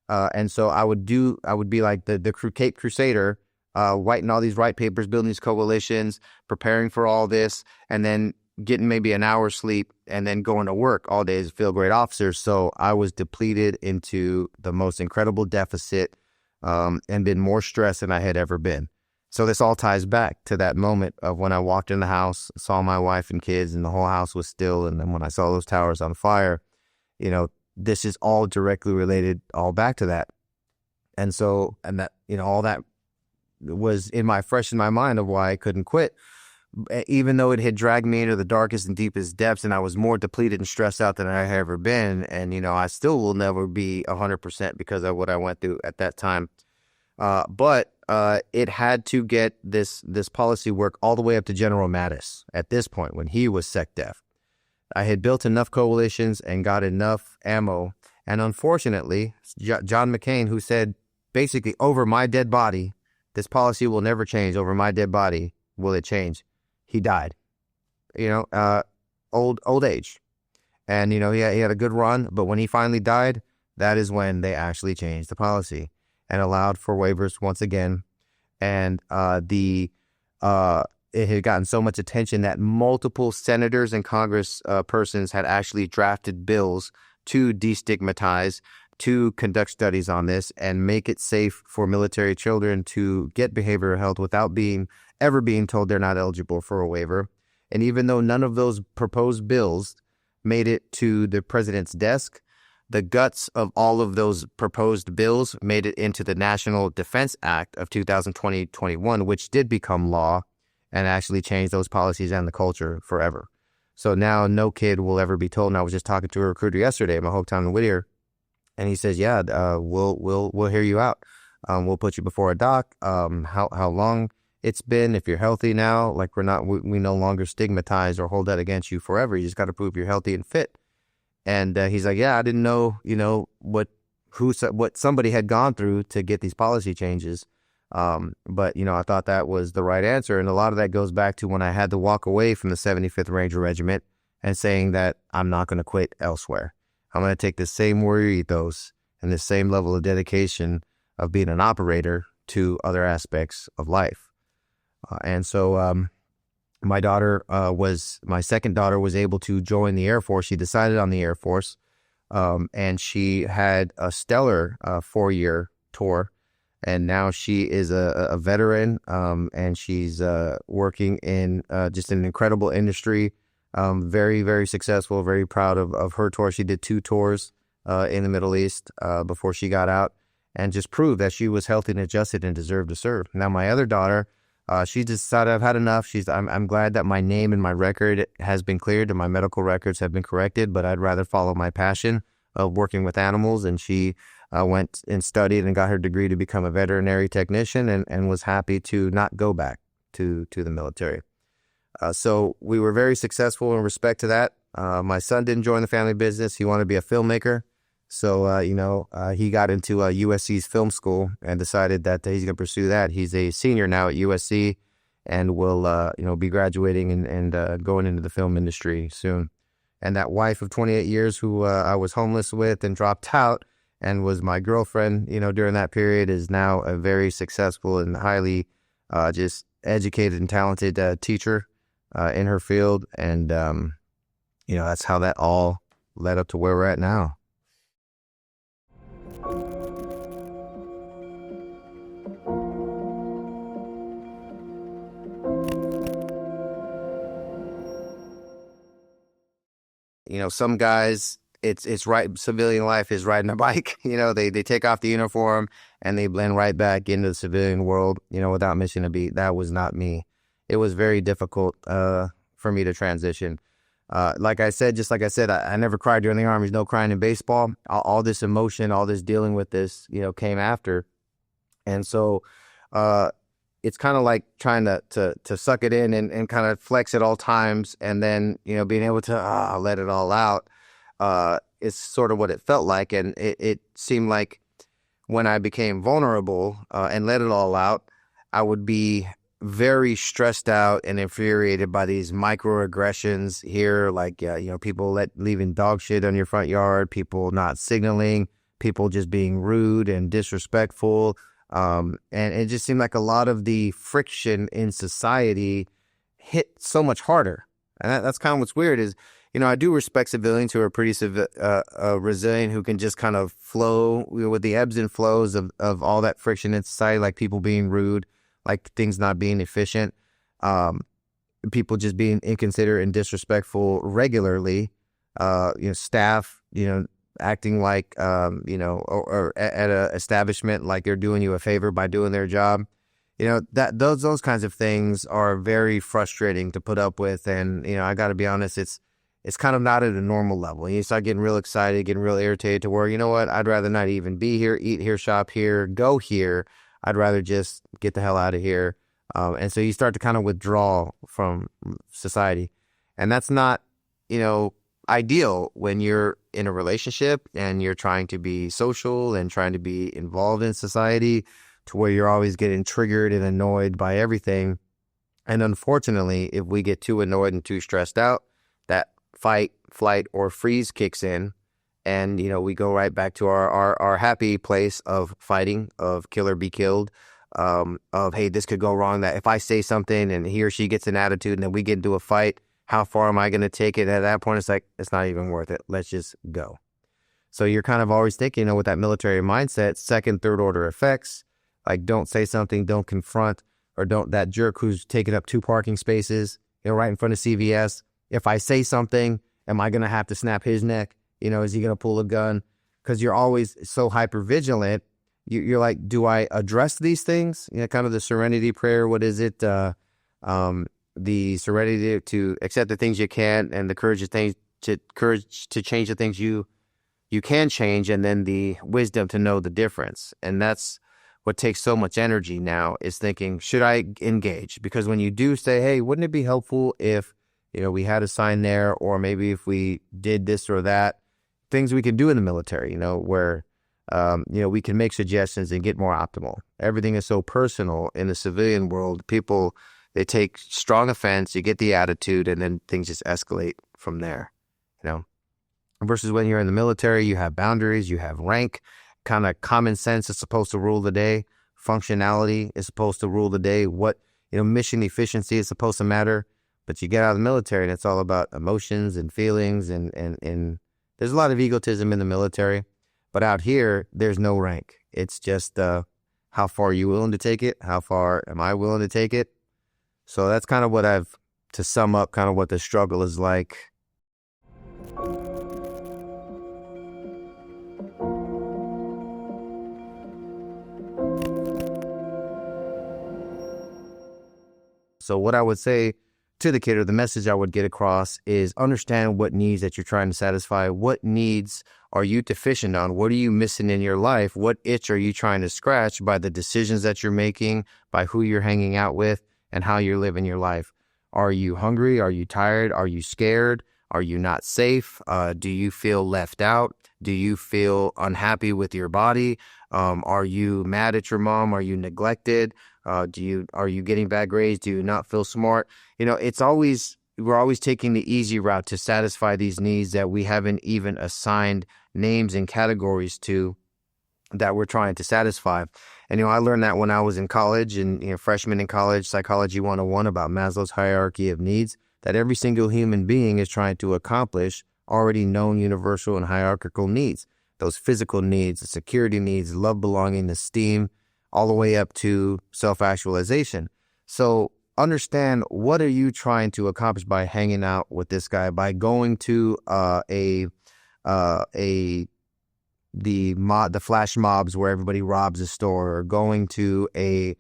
Speaker 1: And so I would be like the Cape Crusader, writing all these white papers, building these coalitions, preparing for all this, and then getting maybe an hour's sleep and then going to work all day as a field grade officer. So I was depleted into the most incredible deficit and been more stressed than I had ever been. So this all ties back to that moment of when I walked in the house, saw my wife and kids, and the whole house was still. And then when I saw those towers on fire, this is all directly related all back to that. And so, and that, all that was fresh in my mind of why I couldn't quit, even though it had dragged me into the darkest and deepest depths, and I was more depleted and stressed out than I had ever been. And, I still will never be 100% because of what I went through at that time. But it had to get this policy work all the way up to General Mattis at this point when he was SecDef. I had built enough coalitions and got enough ammo. And unfortunately, John McCain, who said basically, over my dead body, this policy will never change. Over my dead body, will it change? He died, old age. And, he had a good run. But when he finally died, that is when they actually changed the policy and allowed for waivers once again. And it had gotten so much attention that multiple senators and Congress persons had actually drafted bills to destigmatize, to conduct studies on this and make it safe for military children to get behavioral health without ever being told they're not eligible for a waiver. And even though none of those proposed bills made it to the president's desk, the guts of all of those proposed bills made it into the National Defense Act of 2020-21, which did become law and actually changed those policies and the culture forever. So now no kid will ever be told. And I was just talking to a recruiter yesterday at my hometown in Whittier, and he says, "Yeah, we'll hear you out. We'll put you before a doc. How long it's been? If you're healthy now, like we no longer stigmatize or hold that against you forever. You just got to prove you're healthy and fit." And he's like, "Yeah, I didn't know, what somebody had gone through to get these policy changes, But, I thought that was the right answer. And a lot of that goes back to when I had to walk away from the 75th Ranger Regiment and saying that I'm not going to quit elsewhere. I'm going to take the same warrior ethos and the same level of dedication of being an operator to other aspects of life. And so my second daughter was able to join the Air Force. She decided on the Air Force, and she had a stellar 4-year tour. And now she is a veteran, and she's working in just an incredible industry. Very, very successful, very proud of her tour. She did 2 tours in the Middle East before she got out, and just proved that she was healthy and adjusted and deserved to serve. Now, my other daughter, she decided I've had enough. I'm glad that my name and my record has been cleared and my medical records have been corrected, but I'd rather follow my passion of working with animals. And she went and studied and got her degree to become a veterinary technician, and was happy to not go back to the military. So we were very successful in respect to that. My son didn't join the family business. He wanted to be a filmmaker. So, he got into USC's film school and decided that he's going to pursue that. He's a senior now at USC and will, be graduating and going into the film industry soon. And that wife of 28 years who I was homeless with and dropped out and was my girlfriend, during that period, is now a very successful and highly just educated and talented teacher in her field. And, that's how that all led up to where we're at now. Some guys, it's right. Civilian life is riding a bike. They take off the uniform and they blend right back into the civilian world, without missing a beat. That was not me. It was very difficult for me to transition. Like I said, I never cried during the Army. There's no crying in baseball. All this emotion, all this dealing with this, came after. And so it's kind of like trying to suck it in and kind of flex at all times. And then, being able to let it all out is sort of what it felt like. And it seemed like when I became vulnerable and let it all out, I would be very stressed out and infuriated by these microaggressions here, like people leaving dog shit on your front yard, people not signaling, people just being rude and disrespectful, and it just seemed like a lot of the friction in society hit so much harder. And that's kind of what's weird is, I do respect civilians who are pretty resilient, who can just kind of flow with the ebbs and flows of all that friction in society, like people being rude, like things not being efficient, people just being inconsiderate and disrespectful regularly, staff, acting like, or at a establishment like they're doing you a favor by doing their job. That those kinds of things are very frustrating to put up with. And, I got to be honest, it's kind of not at a normal level. You start getting real excited, getting real irritated to where, I'd rather not even be here, eat here, shop here, go here. I'd rather just get the hell out of here. And so you start to kind of withdraw from society. And that's not, ideal when you're in a relationship and you're trying to be social and trying to be involved in society, to where you're always getting triggered and annoyed by everything. And unfortunately, if we get too annoyed and too stressed out, that fight, flight, or freeze kicks in. And, we go right back to our happy place of fighting, of kill or be killed, of, hey, this could go wrong. That if I say something and he or she gets an attitude and then we get into a fight, how far am I going to take it? At that point, it's like, it's not even worth it. Let's just go. So you're kind of always thinking, with that military mindset, second, third order effects, like don't say something, don't confront, or don't that jerk who's taking up 2 parking spaces, right in front of CVS. If I say something, am I going to have to snap his neck? Is he going to pull a gun? Because you're always so hyper vigilant. You're like, do I address these things? Kind of the serenity prayer. What is it? The serenity to accept the things you can't, and the courage to change the things you can change, and then the wisdom to know the difference. And that's what takes so much energy now, is thinking, should I engage? Because when you do say, hey, wouldn't it be helpful if we had a sign there, or maybe if we did this or that, things we can do in the military, where we can make suggestions and get more optimal. Everything is so personal in the civilian world. People, they take strong offense, you get the attitude, and then things just escalate from there, versus when you're in the military, you have boundaries, you have rank, kind of common sense is supposed to rule the day. Functionality is supposed to rule the day. Mission efficiency is supposed to matter. But you get out of the military and it's all about emotions and feelings. And there's a lot of egotism in the military. But out here, there's no rank. It's just how far are you willing to take it? How far am I willing to take it? So that's kind of to sum up kind of what the struggle is like. So what I would say to the kid, or the message I would get across, is understand what needs that you're trying to satisfy. What needs are you deficient on? What are you missing in your life? What itch are you trying to scratch by the decisions that you're making, by who you're hanging out with, and how you're living your life? Are you hungry? Are you tired? Are you scared? Are you not safe? Do you feel left out? Do you feel unhappy with your body? Are you mad at your mom? Are you neglected? Are you getting bad grades? Do you not feel smart? We're always taking the easy route to satisfy these needs that we haven't even assigned names and categories to, that we're trying to satisfy. And, I learned that when I was in college, and, freshman in college, Psychology 101, about Maslow's hierarchy of needs, that every single human being is trying to accomplish already known universal and hierarchical needs. Those physical needs, the security needs, love, belonging, esteem, all the way up to self-actualization. So understand, what are you trying to accomplish by hanging out with this guy, by going to the flash mobs where everybody robs a store, or going to a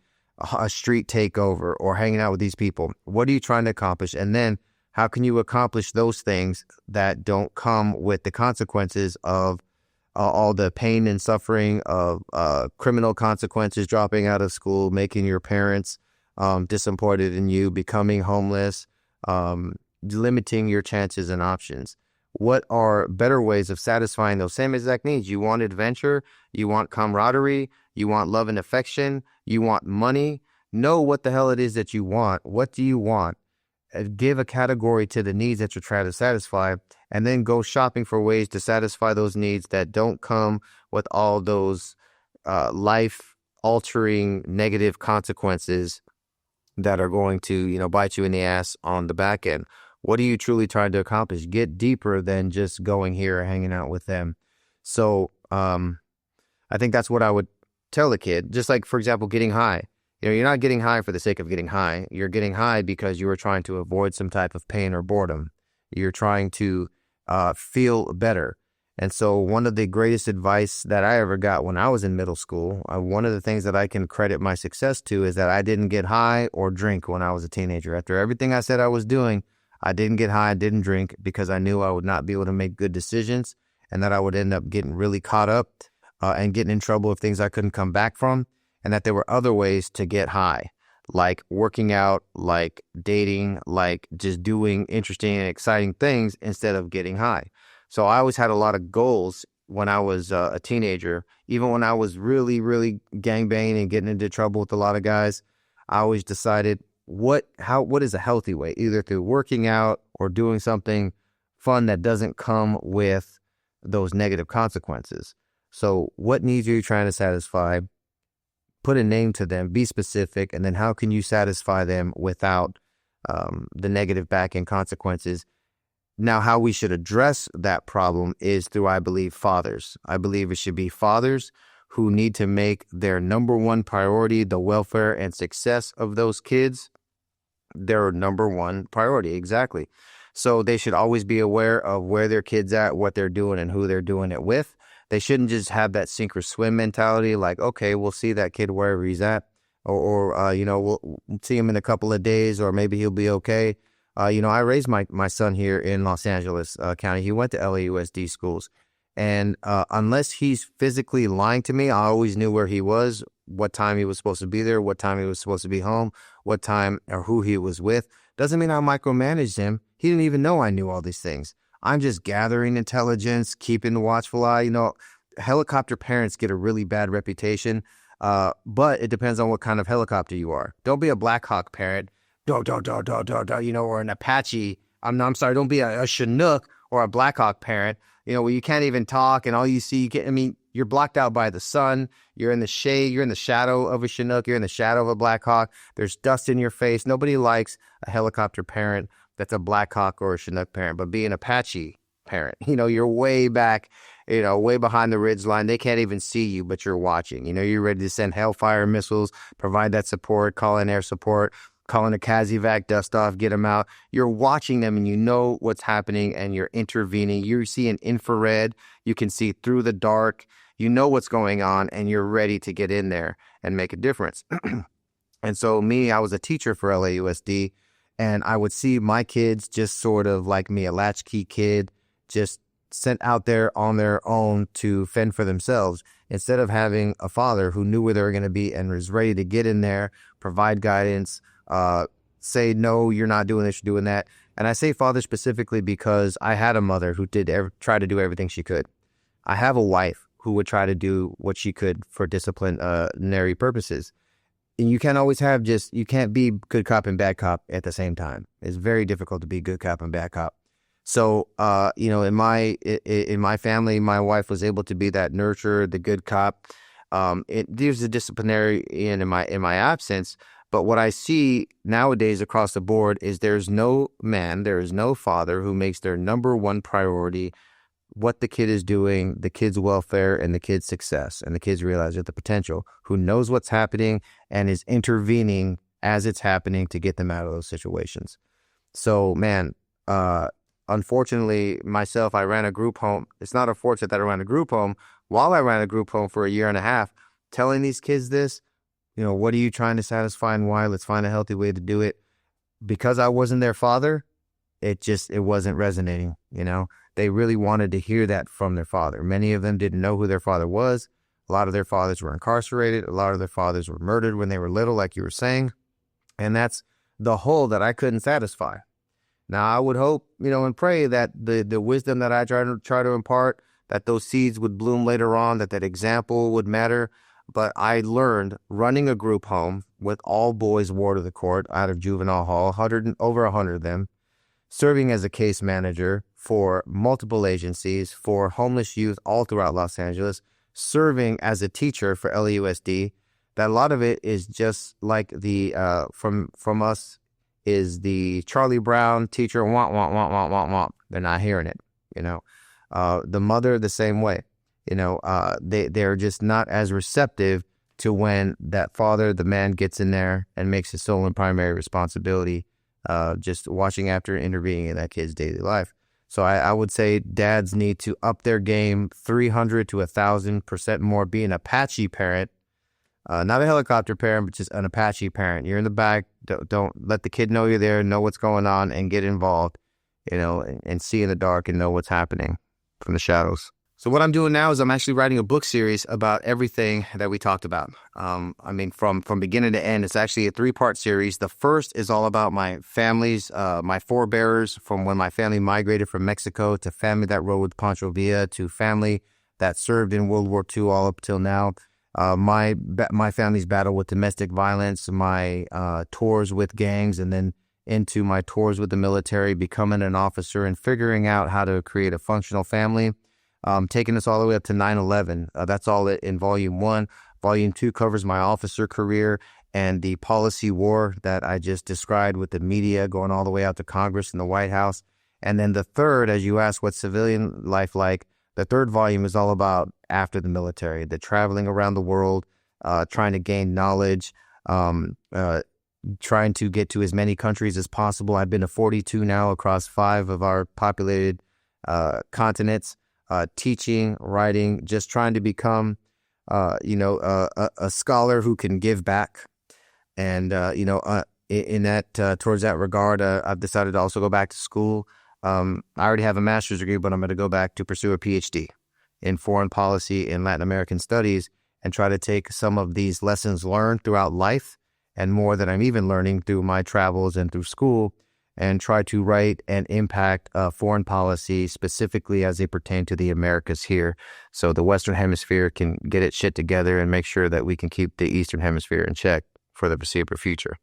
Speaker 1: street takeover, or hanging out with these people? What are you trying to accomplish? And then how can you accomplish those things that don't come with the consequences of all the pain and suffering of criminal consequences, dropping out of school, making your parents disappointed in you, becoming homeless, limiting your chances and options? What are better ways of satisfying those same exact needs? You want adventure, you want camaraderie, you want love and affection, you want money. Know what the hell it is that you want. What do you want? Give a category to the needs that you're trying to satisfy, and then go shopping for ways to satisfy those needs that don't come with all those life-altering negative consequences that are going to, bite you in the ass on the back end. What are you truly trying to accomplish? Get deeper than just going here and hanging out with them. So I think that's what I would tell the kid. Just like, for example, getting high. You're not getting high for the sake of getting high. You're getting high because you are trying to avoid some type of pain or boredom. You're trying to feel better. And so one of the greatest advice that I ever got when I was in middle school, one of the things that I can credit my success to, is that I didn't get high or drink when I was a teenager. After everything I said I was doing, I didn't get high, I didn't drink, because I knew I would not be able to make good decisions, and that I would end up getting really caught up and getting in trouble with things I couldn't come back from. And that there were other ways to get high, like working out, like dating, like just doing interesting and exciting things instead of getting high. So I always had a lot of goals when I was a teenager. Even when I was really, really gangbanging and getting into trouble with a lot of guys, I always decided what is a healthy way, either through working out or doing something fun that doesn't come with those negative consequences. So what needs are you trying to satisfy? Put a name to them, be specific, and then how can you satisfy them without the negative back-end consequences? Now, how we should address that problem is through, I believe, fathers. I believe it should be fathers who need to make their number one priority the welfare and success of those kids their number one priority. Exactly. So they should always be aware of where their kid's at, what they're doing, and who they're doing it with. They shouldn't just have that sink or swim mentality, like, okay, we'll see that kid wherever he's at, or we'll see him in a couple of days, or maybe he'll be okay. I raised my son here in Los Angeles County. He went to LAUSD schools, and unless he's physically lying to me, I always knew where he was, what time he was supposed to be there, what time he was supposed to be home, what time or who he was with. Doesn't mean I micromanaged him. He didn't even know I knew all these things. I'm just gathering intelligence, keeping the watchful eye. helicopter parents get a really bad reputation, but it depends on what kind of helicopter you are. Don't be a Black Hawk parent, or an Apache. I'm sorry, don't be a Chinook or a Black Hawk parent, where you can't even talk and all you see, you're blocked out by the sun. You're in the shade. You're in the shadow of a Chinook. You're in the shadow of a Black Hawk. There's dust in your face. Nobody likes a helicopter parent that's a Black Hawk or a Chinook parent. But be an Apache parent, you're way back, way behind the ridge line. They can't even see you, but you're watching. You're ready to send Hellfire missiles, provide that support, call in air support, call in a CASEVAC, dust off, get them out. You're watching them and you know what's happening and you're intervening. You see an infrared. You can see through the dark. You know what's going on and you're ready to get in there and make a difference. And so I was a teacher for LAUSD, and I would see my kids just sort of like me, a latchkey kid, just sent out there on their own to fend for themselves, instead of having a father who knew where they were going to be and was ready to get in there, provide guidance, say, no, you're not doing this, you're doing that. And I say father specifically because I had a mother who try to do everything she could. I have a wife who would try to do what she could for disciplinary purposes. And you can't always you can't be good cop and bad cop at the same time. It's very difficult to be good cop and bad cop. So, in my family, my wife was able to be that nurturer, the good cop. There's a disciplinary in my absence. But what I see nowadays across the board is there is no father who makes their number one priority what the kid is doing, the kid's welfare, and the kid's success, and the kids realize the potential, who knows what's happening and is intervening as it's happening to get them out of those situations. So, unfortunately, myself, I ran a group home. It's not unfortunate that I ran a group home. While I ran a group home for a year and a half, telling these kids this, what are you trying to satisfy and why? Let's find a healthy way to do it. Because I wasn't their father, it wasn't resonating, They really wanted to hear that from their father. Many of them didn't know who their father was. A lot of their fathers were incarcerated. A lot of their fathers were murdered when they were little, like you were saying. And that's the hole that I couldn't satisfy. Now, I would hope, and pray that the wisdom that I try to impart, that those seeds would bloom later on, that example would matter. But I learned running a group home with all boys ward of the court out of juvenile hall, over 100 of them, serving as a case manager for multiple agencies for homeless youth all throughout Los Angeles, serving as a teacher for LAUSD, that a lot of it is just like the, from us, is the Charlie Brown teacher, womp, womp, womp, womp, womp, womp. They're not hearing it, The mother, the same way. They're just not as receptive to when that father, the man, gets in there and makes his sole and primary responsibility, just watching after and intervening in that kid's daily life. So I would say dads need to up their game 300 to 1,000% more. Be an Apache parent, not a helicopter parent, but just an Apache parent. You're in the back. Don't let the kid know you're there, know what's going on, and get involved, and see in the dark and know what's happening from the shadows. So what I'm doing now is I'm actually writing a book series about everything that we talked about. From beginning to end, it's actually a 3-part series. The first is all about my family's, my forebearers, from when my family migrated from Mexico, to family that rode with Pancho Villa, to family that served in World War II all up till now. My family's battle with domestic violence, my tours with gangs, and then into my tours with the military, becoming an officer and figuring out how to create a functional family. Taking us all the way up to 9/11. That's all in Volume 1. Volume 2 covers my officer career and the policy war that I just described with the media going all the way out to Congress and the White House. And then the third, as you asked, what's civilian life like? The third volume is all about after the military, the traveling around the world, trying to gain knowledge, trying to get to as many countries as possible. I've been to 42 now across 5 of our populated continents. Teaching, writing, just trying to become, a scholar who can give back. And, in that, towards that regard, I've decided to also go back to school. I already have a master's degree, but I'm going to go back to pursue a PhD in foreign policy and Latin American studies, and try to take some of these lessons learned throughout life and more that I'm even learning through my travels and through school, and try to write and impact foreign policy, specifically as they pertain to the Americas here, so the Western Hemisphere can get its shit together and make sure that we can keep the Eastern Hemisphere in check for the foreseeable future.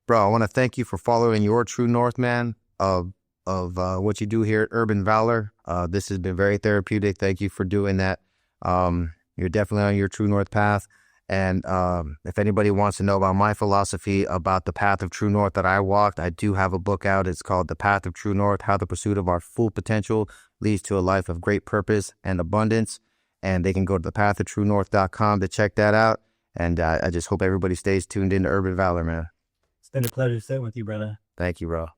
Speaker 1: Bro, I want to thank you for following your true north, man, of what you do here at Urban Valor. This has been very therapeutic. Thank you for doing that. You're definitely on your true north path. And if anybody wants to know about my philosophy about the path of true north that I walked, I do have a book out. It's called The Path of True North, How the Pursuit of Our Full Potential Leads to a Life of Great Purpose and Abundance. And they can go to thepathoftruenorth.com to check that out. And I just hope everybody stays tuned into Urban Valor, man.
Speaker 2: It's been a pleasure sitting with you, brother.
Speaker 1: Thank you, bro.